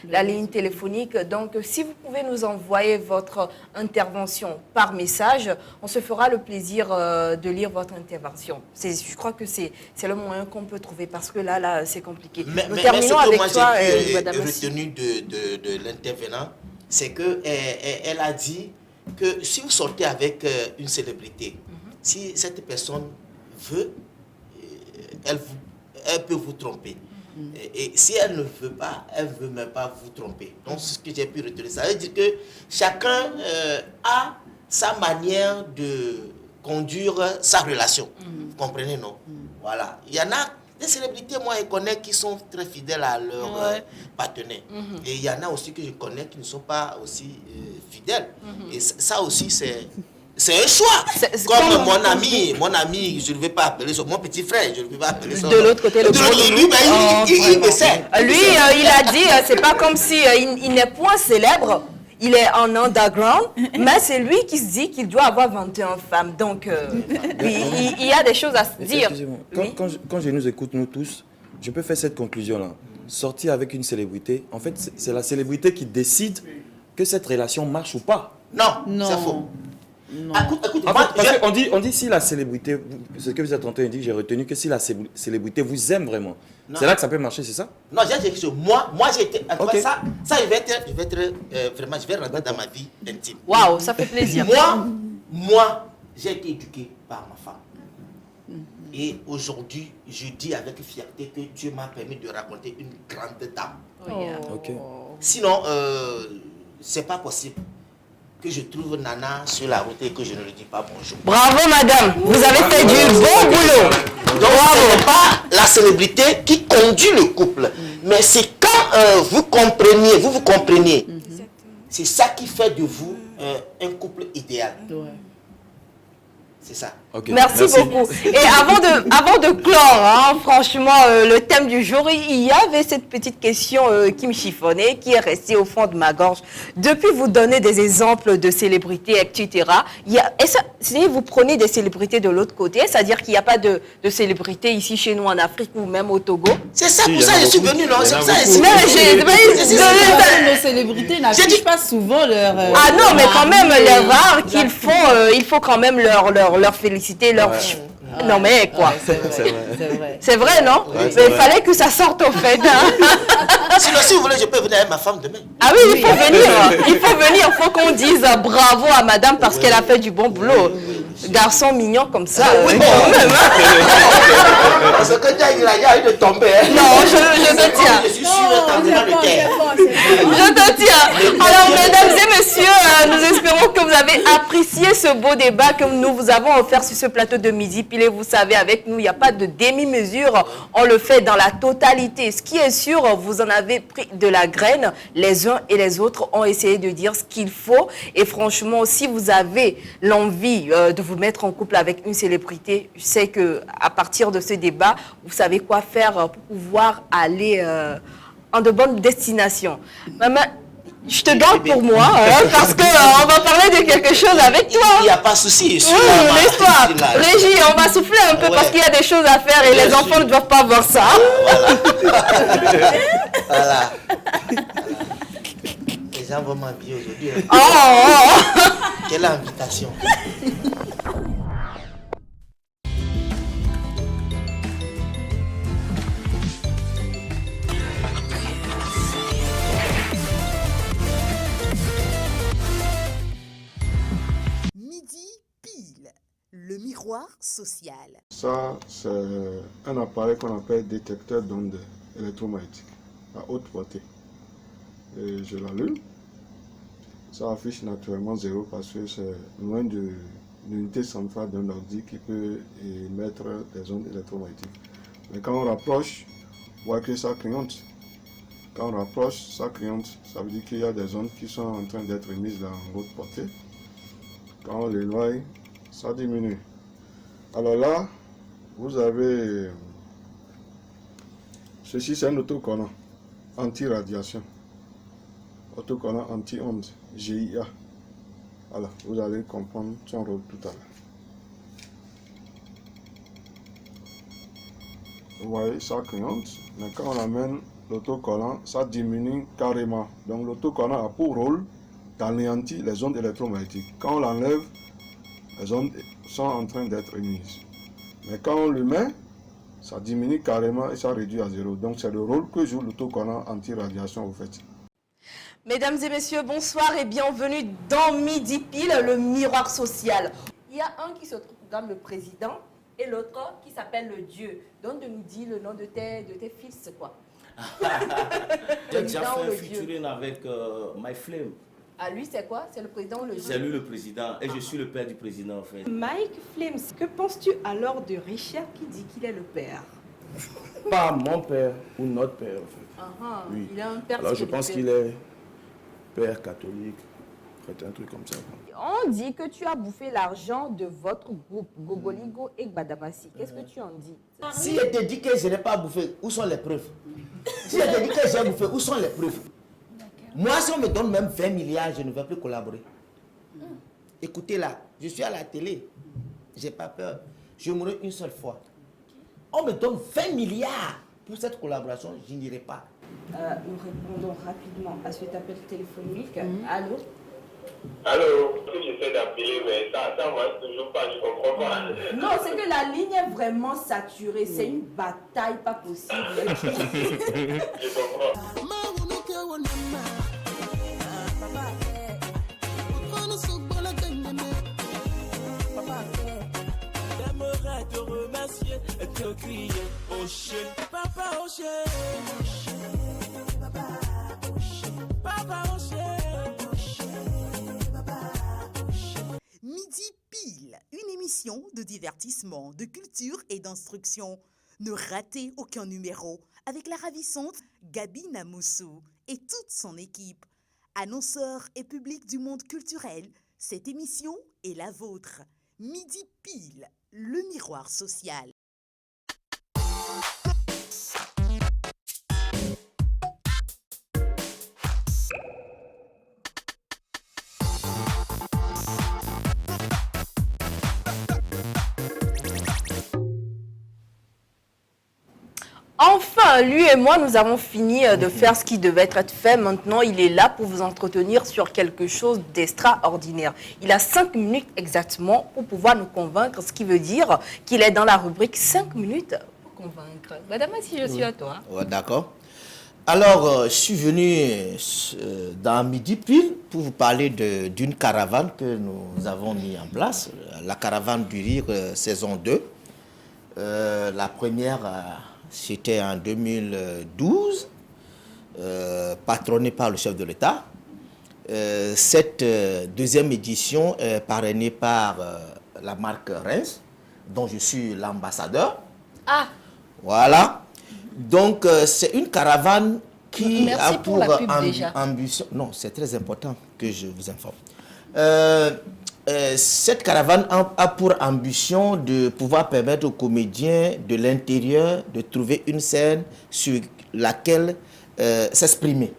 la ligne téléphonique. Donc, si vous pouvez nous envoyer votre intervention par message, on se fera le plaisir de lire votre intervention. Je crois que c'est le moyen qu'on peut trouver parce que là c'est compliqué. Nous terminons avec moi, toi, Madame Assi. Retenu de l'intervenant, c'est qu'elle a dit que si vous sortez avec une célébrité, Si cette personne veut, elle peut vous tromper. Et si elle ne veut pas, elle ne veut même pas vous tromper. Donc, ce que j'ai pu retenir, ça veut dire que chacun a sa manière de conduire sa relation. Vous comprenez, non? Voilà. Il y en a des célébrités, moi, je connais qui sont très fidèles à leur partenaire. Et il y en a aussi que je connais qui ne sont pas aussi fidèles. Et ça aussi, c'est un choix. Comme mon ami, je ne vais pas appeler son, mon petit frère, je ne vais pas appeler son. De l'autre côté, le il me sait. Lui, il a dit, c'est pas comme si il n'est point célèbre. Il est en underground, mais c'est lui qui se dit qu'il doit avoir 21 femmes. Donc, il y a des choses à se dire. Quand je nous écoute, nous tous, je peux faire cette conclusion-là. Sortir avec une célébrité, en fait, c'est la célébrité qui décide que cette relation marche ou pas. Non. C'est faux. Écoute, parce qu'on dit si la célébrité, ce que vous êtes en train de dire, j'ai retenu que si la célébrité vous aime vraiment, c'est là que ça peut marcher, c'est ça? Non, j'ai dit quelque chose. Moi j'ai été. Ça, je vais rentrer dans ma vie intime. Waouh, ça fait plaisir. Moi, j'ai été éduqué par ma femme. Et aujourd'hui, je dis avec fierté que Dieu m'a permis de raconter une grande dame. Sinon, c'est pas possible que je trouve Nana sur la route et que je ne lui dis pas bonjour. Bravo madame, vous avez fait du bon boulot. Donc ce n'est pas la célébrité qui conduit le couple, mais c'est quand vous comprenez. C'est ça qui fait de vous un couple idéal. C'est ça. Merci beaucoup. Et avant de clore, franchement, le thème du jour, il y avait cette petite question qui me chiffonnait, qui est restée au fond de ma gorge. Depuis, vous donnez des exemples de célébrités, etc. Si vous prenez des célébrités de l'autre côté, c'est-à-dire qu'il n'y a pas de célébrités ici chez nous en Afrique ou même au Togo. C'est ça, pour ça je suis venu, non? C'est pour ça nos célébrités n'affichent pas souvent leur... Ah non, mais quand même, les rares qu'ils font, il faut quand même leur féliciter, non mais quoi. C'est vrai, non? Mais il fallait que ça sorte au fait. Sinon, si vous voulez, je peux venir avec ma femme demain. Ah oui, il faut venir. Il faut qu'on dise bravo à madame parce qu'elle a fait du bon boulot. Garçon mignon comme ça. Oui, parce que il a eu de tomber. Non, je te tiens. Je suis sûr, je te tiens. Alors, mesdames et messieurs, nous espérons que vous avez apprécié ce beau débat que nous vous avons offert sur ce plateau de Midi Pile. Vous savez, avec nous, il n'y a pas de demi-mesure. On le fait dans la totalité. Ce qui est sûr, vous en avez pris de la graine. Les uns et les autres ont essayé de dire ce qu'il faut. Et franchement, si vous avez l'envie de vous mettre en couple avec une célébrité, je sais qu'à partir de ce débat, vous savez quoi faire pour pouvoir aller en de bonnes destinations. Maman, je te garde pour moi, parce qu'on va parler de quelque chose avec toi. Il n'y a pas de souci. Laisse-toi. Régie, on va souffler un peu parce qu'il y a des choses à faire et les enfants ne doivent pas voir ça. Voilà. Les gens vont m'habiller aujourd'hui. Quelle invitation. Le miroir social. Ça, c'est un appareil qu'on appelle détecteur d'ondes électromagnétiques à haute portée. Et je l'allume. Ça affiche naturellement 0 parce que c'est loin de l'unité centrale d'un ordi qui peut émettre des ondes électromagnétiques. Mais quand on rapproche, on voit que ça clignote. Quand on rapproche, ça clignote. Ça veut dire qu'il y a des ondes qui sont en train d'être émises dans haute portée. Quand on l'éloigne, ça diminue. Alors là, vous avez ceci, c'est un autocollant anti-radiation, autocollant anti-ondes, GIA. Voilà, vous allez comprendre son rôle tout à l'heure. Vous voyez, ça clignote, mais quand on amène l'autocollant, ça diminue carrément. Donc l'autocollant a pour rôle d'anéantir les ondes électromagnétiques. Quand on l'enlève, les ondes sont en train d'être émises. Mais quand on le met, ça diminue carrément et ça réduit à 0. Donc c'est le rôle que joue l'autocollant anti-radiation au fait. Mesdames et messieurs, bonsoir et bienvenue dans Midi Pile, le miroir social. Il y a un qui se trouve proclame le président et l'autre qui s'appelle le Dieu. Donc, de nous dire le nom de tes fils, c'est quoi? J'ai déjà fait un featuring avec My Flame. Ah, lui, c'est quoi? C'est le président ou le Dieu? C'est lui le président et je suis le père du président en fait. Mike Flames, que penses-tu alors de Richard qui dit qu'il est le père? Pas mon père ou notre père en fait. Oui. Il a un père. Alors je pense qu'il est père catholique, un truc comme ça. On dit que tu as bouffé l'argent de votre groupe, Gogoligo et Gbadamasi. Qu'est-ce que tu en dis? Si je te dis que je n'ai pas bouffé, où sont les preuves? Si je te dis que j'ai bouffé, où sont les preuves? Moi, si on me donne même 20 milliards, je ne vais plus collaborer. Écoutez là, je suis à la télé. Je n'ai pas peur. Je mourrai une seule fois. On me donne 20 milliards pour cette collaboration, je n'irai pas. Nous répondons rapidement à cet appel téléphonique. Allô? Allô? J'essaie d'appeler, mais ça ne marche toujours pas, je ne comprends pas. Non, c'est que la ligne est vraiment saturée. C'est une bataille pas possible. Je comprends. J'aimerais te remercier et te crier au chien, papa au chien, papa au chien. Midi Pile, une émission de divertissement, de culture et d'instruction. Ne ratez aucun numéro avec la ravissante Gabi Namoussou et toute son équipe. Annonceurs et public du monde culturel, cette émission est la vôtre. Midi Pile, le miroir social. Enfin, lui et moi, nous avons fini de faire ce qui devait être fait. Maintenant, il est là pour vous entretenir sur quelque chose d'extraordinaire. Il a 5 minutes exactement pour pouvoir nous convaincre, ce qui veut dire qu'il est dans la rubrique 5 minutes pour convaincre. Madame, si je suis à toi. Ouais, d'accord. Alors, je suis venu dans Midi Pile pour vous parler d'une caravane que nous avons mis en place, la caravane du rire saison 2. La première, c'était en 2012, patronnée par le chef de l'État. Cette deuxième édition est parrainée par la marque Reims, dont je suis l'ambassadeur. Ah! Voilà. Donc, c'est une caravane qui Merci a pour pour la pub déjà. ambition... Non, c'est très important que je vous informe. Cette caravane a pour ambition de pouvoir permettre aux comédiens de l'intérieur de trouver une scène sur laquelle s'exprimer.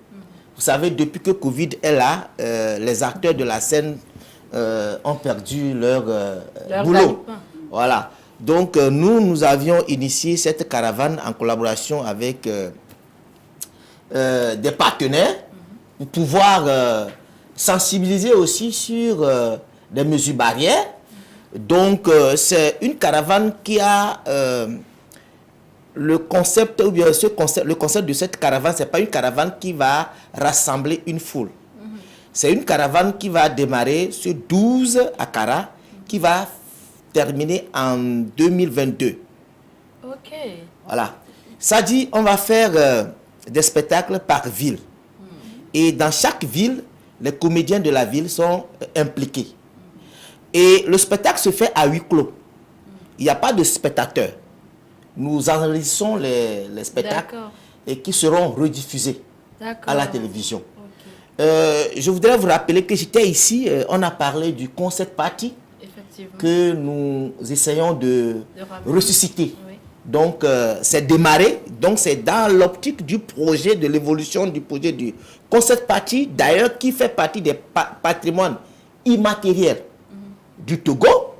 Vous savez, depuis que Covid est là, les acteurs de la scène ont perdu leur boulot. gagne-pain. Voilà. Donc, nous avions initié cette caravane en collaboration avec des partenaires pour pouvoir sensibiliser aussi sur des mesures barrières. Donc, c'est une caravane qui a le concept, ou bien le concept de cette caravane, ce n'est pas une caravane qui va rassembler une foule. C'est une caravane qui va démarrer sur 12 Akara, qui va terminer en 2022. Ok. Voilà. Ça dit, on va faire des spectacles par ville. Et dans chaque ville, les comédiens de la ville sont impliqués. Et le spectacle se fait à huis clos. Il n'y a pas de spectateurs. Nous enregistrons les spectacles et qui seront rediffusés à la télévision. Je voudrais vous rappeler que j'étais ici, on a parlé du concept party que nous essayons de ressusciter. Oui. Donc, c'est démarré. Donc, c'est dans l'optique du projet, de l'évolution du projet du concept party, d'ailleurs, qui fait partie des patrimoines immatériels du Togo,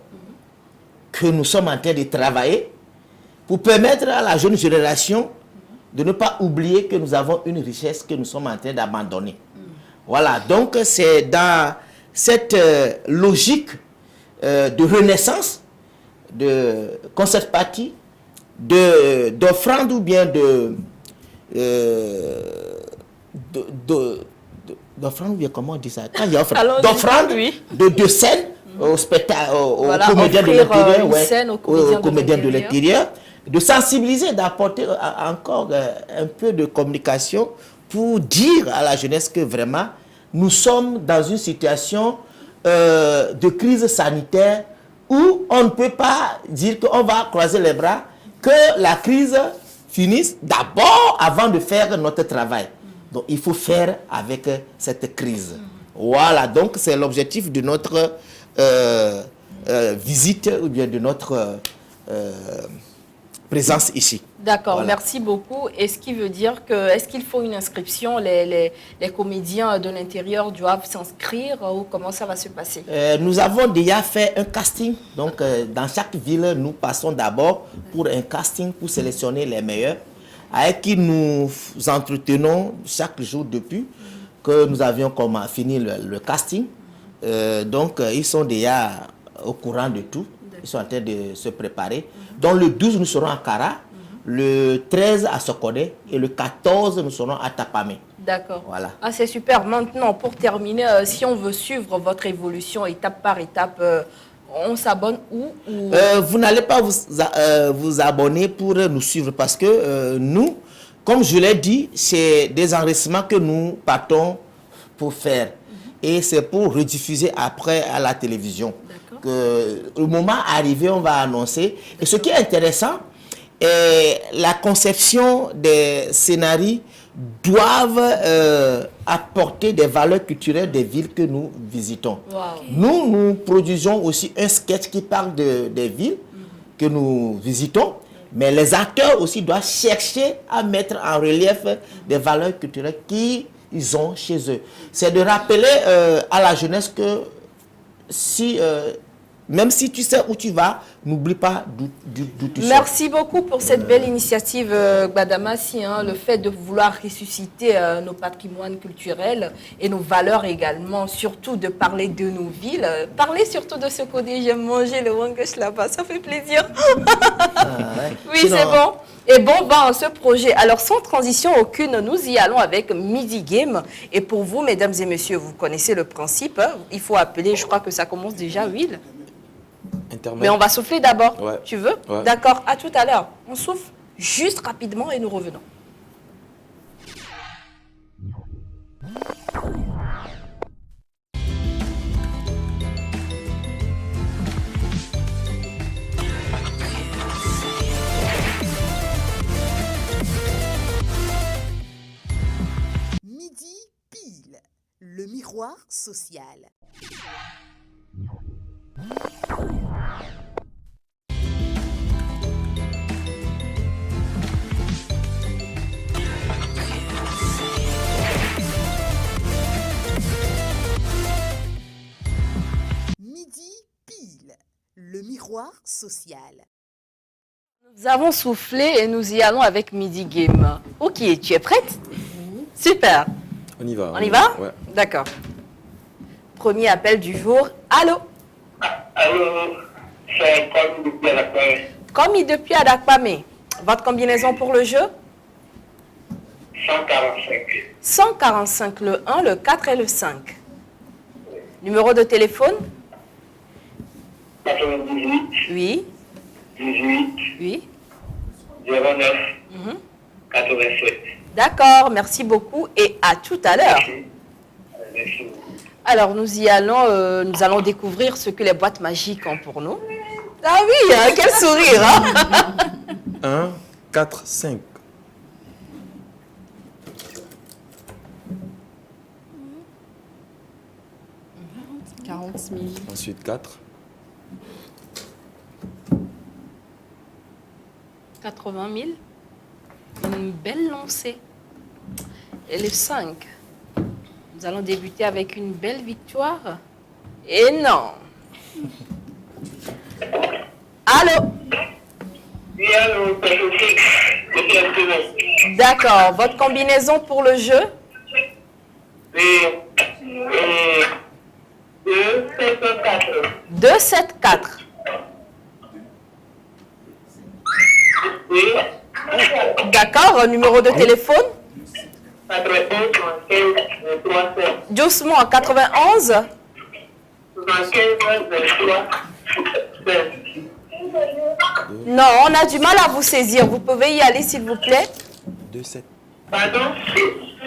que nous sommes en train de travailler pour permettre à la jeune génération de ne pas oublier que nous avons une richesse que nous sommes en train d'abandonner. Voilà, donc c'est dans cette logique de renaissance, de concept party, d'offrande ou bien d'offrande, ou bien comment on dit ça? Quand il y a offrande, d'offrande, de scène, au spectacle, aux Voilà, comédiens de offrir, l'intérieur, une scène aux comédiens de l'intérieur, de sensibiliser, d'apporter encore un peu de communication pour dire à la jeunesse que vraiment, nous sommes dans une situation de crise sanitaire où on ne peut pas dire qu'on va croiser les bras, que la crise finisse d'abord avant de faire notre travail. Donc il faut faire avec cette crise. Voilà, donc c'est l'objectif de notre visite ou bien de notre présence ici. D'accord, Voilà. merci beaucoup. Est-ce qui veut dire que, est-ce qu'il faut une inscription, les comédiens de l'intérieur doivent s'inscrire ou comment ça va se passer? Nous avons déjà fait un casting. Donc, dans chaque ville, nous passons d'abord pour un casting pour sélectionner les meilleurs, avec qui nous entretenons chaque jour depuis que nous avions fini le casting. Donc, ils sont déjà au courant de tout. Ils sont en train de se préparer. Donc, le 12, nous serons à Kara. Le 13 à Sokodé et le 14, nous serons à Tapamé. D'accord. Voilà. Ah, c'est super. Maintenant, pour terminer, si on veut suivre votre évolution étape par étape, on s'abonne où Vous n'allez pas vous abonner pour nous suivre parce que nous, comme je l'ai dit, c'est des enregistrements que nous partons pour faire. Et c'est pour rediffuser après à la télévision. Que, le moment arrivé, on va annoncer. Et ce qui est intéressant, la conception des scénarios doivent apporter des valeurs culturelles des villes que nous visitons. Wow. Nous produisons aussi un sketch qui parle des villes que nous visitons, mais les acteurs aussi doivent chercher à mettre en relief des valeurs culturelles qu'ils ont chez eux. C'est de rappeler à la jeunesse que même si tu sais où tu vas, n'oublie pas d'où tu sors. Merci beaucoup pour cette belle initiative, Gbadamassi, le fait de vouloir ressusciter nos patrimoines culturels et nos valeurs également, surtout de parler de nos villes. Parler surtout de ce côté, j'aime manger le wangesh là-bas, ça fait plaisir. Oui, sinon... c'est bon. Et bon, ce projet, alors sans transition aucune, nous y allons avec Midi Game. Et pour vous, mesdames et messieurs, vous connaissez le principe, il faut appeler, je crois que ça commence déjà, Will. Intermède. Mais on va souffler d'abord. Ouais. Tu veux? Ouais. D'accord, à tout à l'heure. On souffle juste rapidement et nous revenons. Midi pile, le miroir social. Midi pile, le miroir social. Nous avons soufflé et nous y allons avec Midi Game. Ok, tu es prête? Super. On y va. On y va? Ouais. D'accord. Premier appel du jour. Allô? Allô, c'est Commis depuis Adakpamé. Commis depuis Adakpamé. Votre combinaison pour le jeu? 145. 145, le 1, le 4 et le 5. Numéro de téléphone? 98. Oui. 18. Oui. 09. 87. D'accord, merci beaucoup et à tout à l'heure. Merci beaucoup. Alors, nous allons découvrir ce que les boîtes magiques ont pour nous. Ah oui, hein, quel sourire, hein? 1, 4, 5. « 40 000. Ensuite 4. 80 000. Une belle lancée. Et le 5. Nous allons débuter avec une belle victoire. Et non. Allô? Oui, allô, c'est D'accord. Votre combinaison pour le jeu? 2, 7, 4. Oui. D'accord. Numéro de téléphone? 91, 35, 37. Doucement, 91. 75, Non, on a du mal à vous saisir. Vous pouvez y aller, s'il vous plaît? 2-7. Pardon?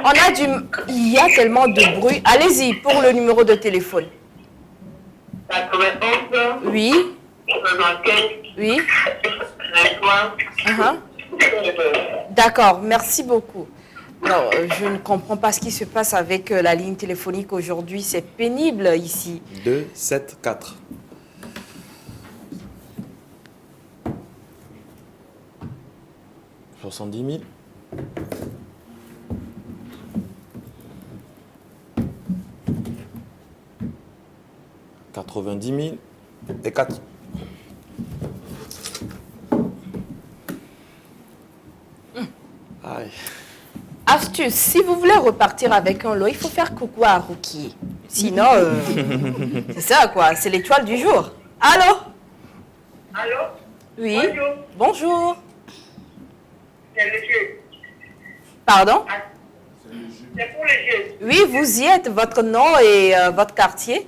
On a du... Il y a tellement de bruit. Allez-y pour le numéro de téléphone. 91. Oui. 75. Oui. 23. D'accord, merci beaucoup. Non, je ne comprends pas ce qui se passe avec la ligne téléphonique aujourd'hui. C'est pénible ici. 2-7-4. « 70 000. « 90 000 et 4. Aïe. Astuce, si vous voulez repartir avec un lot, il faut faire coucou à Ruki. Sinon, c'est ça quoi, c'est l'étoile du jour. Allô? Allô? Oui. Bonjour. Bonjour. C'est le jeu. Pardon? C'est pour le jeu. Oui, vous y êtes. Votre nom et votre quartier?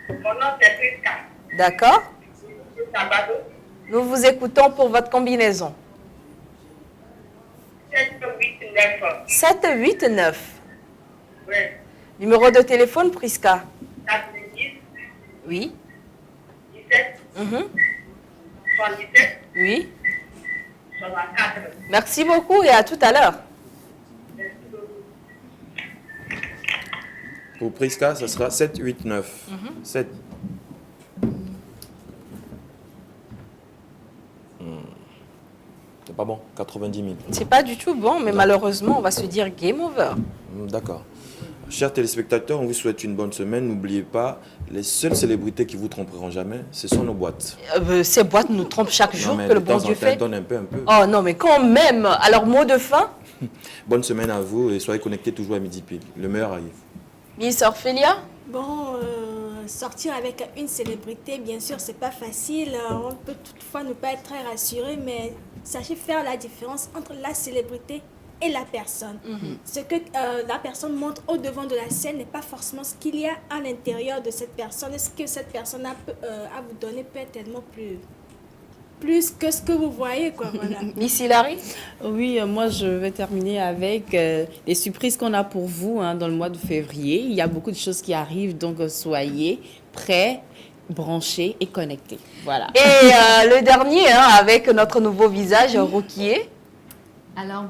Mon nom c'est Priska. D'accord. Sabado. Nous vous écoutons pour votre combinaison. 789. 789. Oui. Numéro de téléphone, Priska? 410. Oui. 17. Mhm. 77. Oui. 64. Merci beaucoup et à tout à l'heure. Pour Priska, ça sera 7-8-9. 7. C'est pas bon, 90 000. C'est pas du tout bon, mais malheureusement, on va se dire game over. D'accord. Chers téléspectateurs, on vous souhaite une bonne semaine. N'oubliez pas, les seules célébrités qui vous tromperont jamais, ce sont nos boîtes. Ces boîtes nous trompent chaque jour mais que le de bon temps en Dieu temps, fait. donne un peu. Oh non, mais quand même. Alors, mot de fin? Bonne semaine à vous et soyez connectés toujours à midi pile. Le meilleur arrive. Miss Orphelia? Bon, sortir avec une célébrité, bien sûr, c'est pas facile. On peut toutefois ne pas être très rassuré, mais sachez faire la différence entre la célébrité et la personne. Ce que la personne montre au devant de la scène n'est pas forcément ce qu'il y a à l'intérieur de cette personne. Et ce que cette personne a à vous donner peut être tellement plus que ce que vous voyez, quoi, voilà. Miss Hilary? Oui, moi je vais terminer avec les surprises qu'on a pour vous dans le mois de février. Il y a beaucoup de choses qui arrivent, donc soyez prêts, branchés et connectés. Voilà. Et le dernier, avec notre nouveau visage, Rukiye. Alors,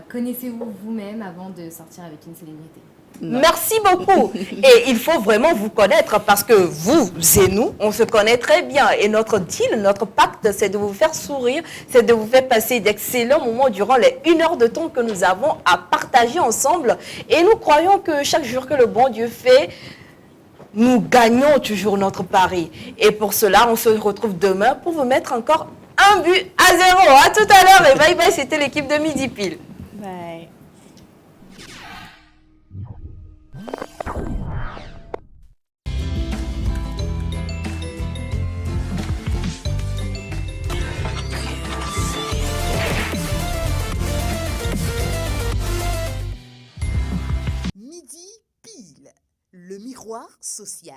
connaissez-vous vous-même avant de sortir avec une célébrité? Non. Merci beaucoup. Et il faut vraiment vous connaître parce que vous et nous, on se connaît très bien. Et notre deal, notre pacte, c'est de vous faire sourire, c'est de vous faire passer d'excellents moments durant les 1 heure de temps que nous avons à partager ensemble. Et nous croyons que chaque jour que le bon Dieu fait, nous gagnons toujours notre pari. Et pour cela, on se retrouve demain pour vous mettre encore 1 but à 0. À tout à l'heure et bye bye, c'était l'équipe de Midi Pile. Bye. Midi pile, le miroir social.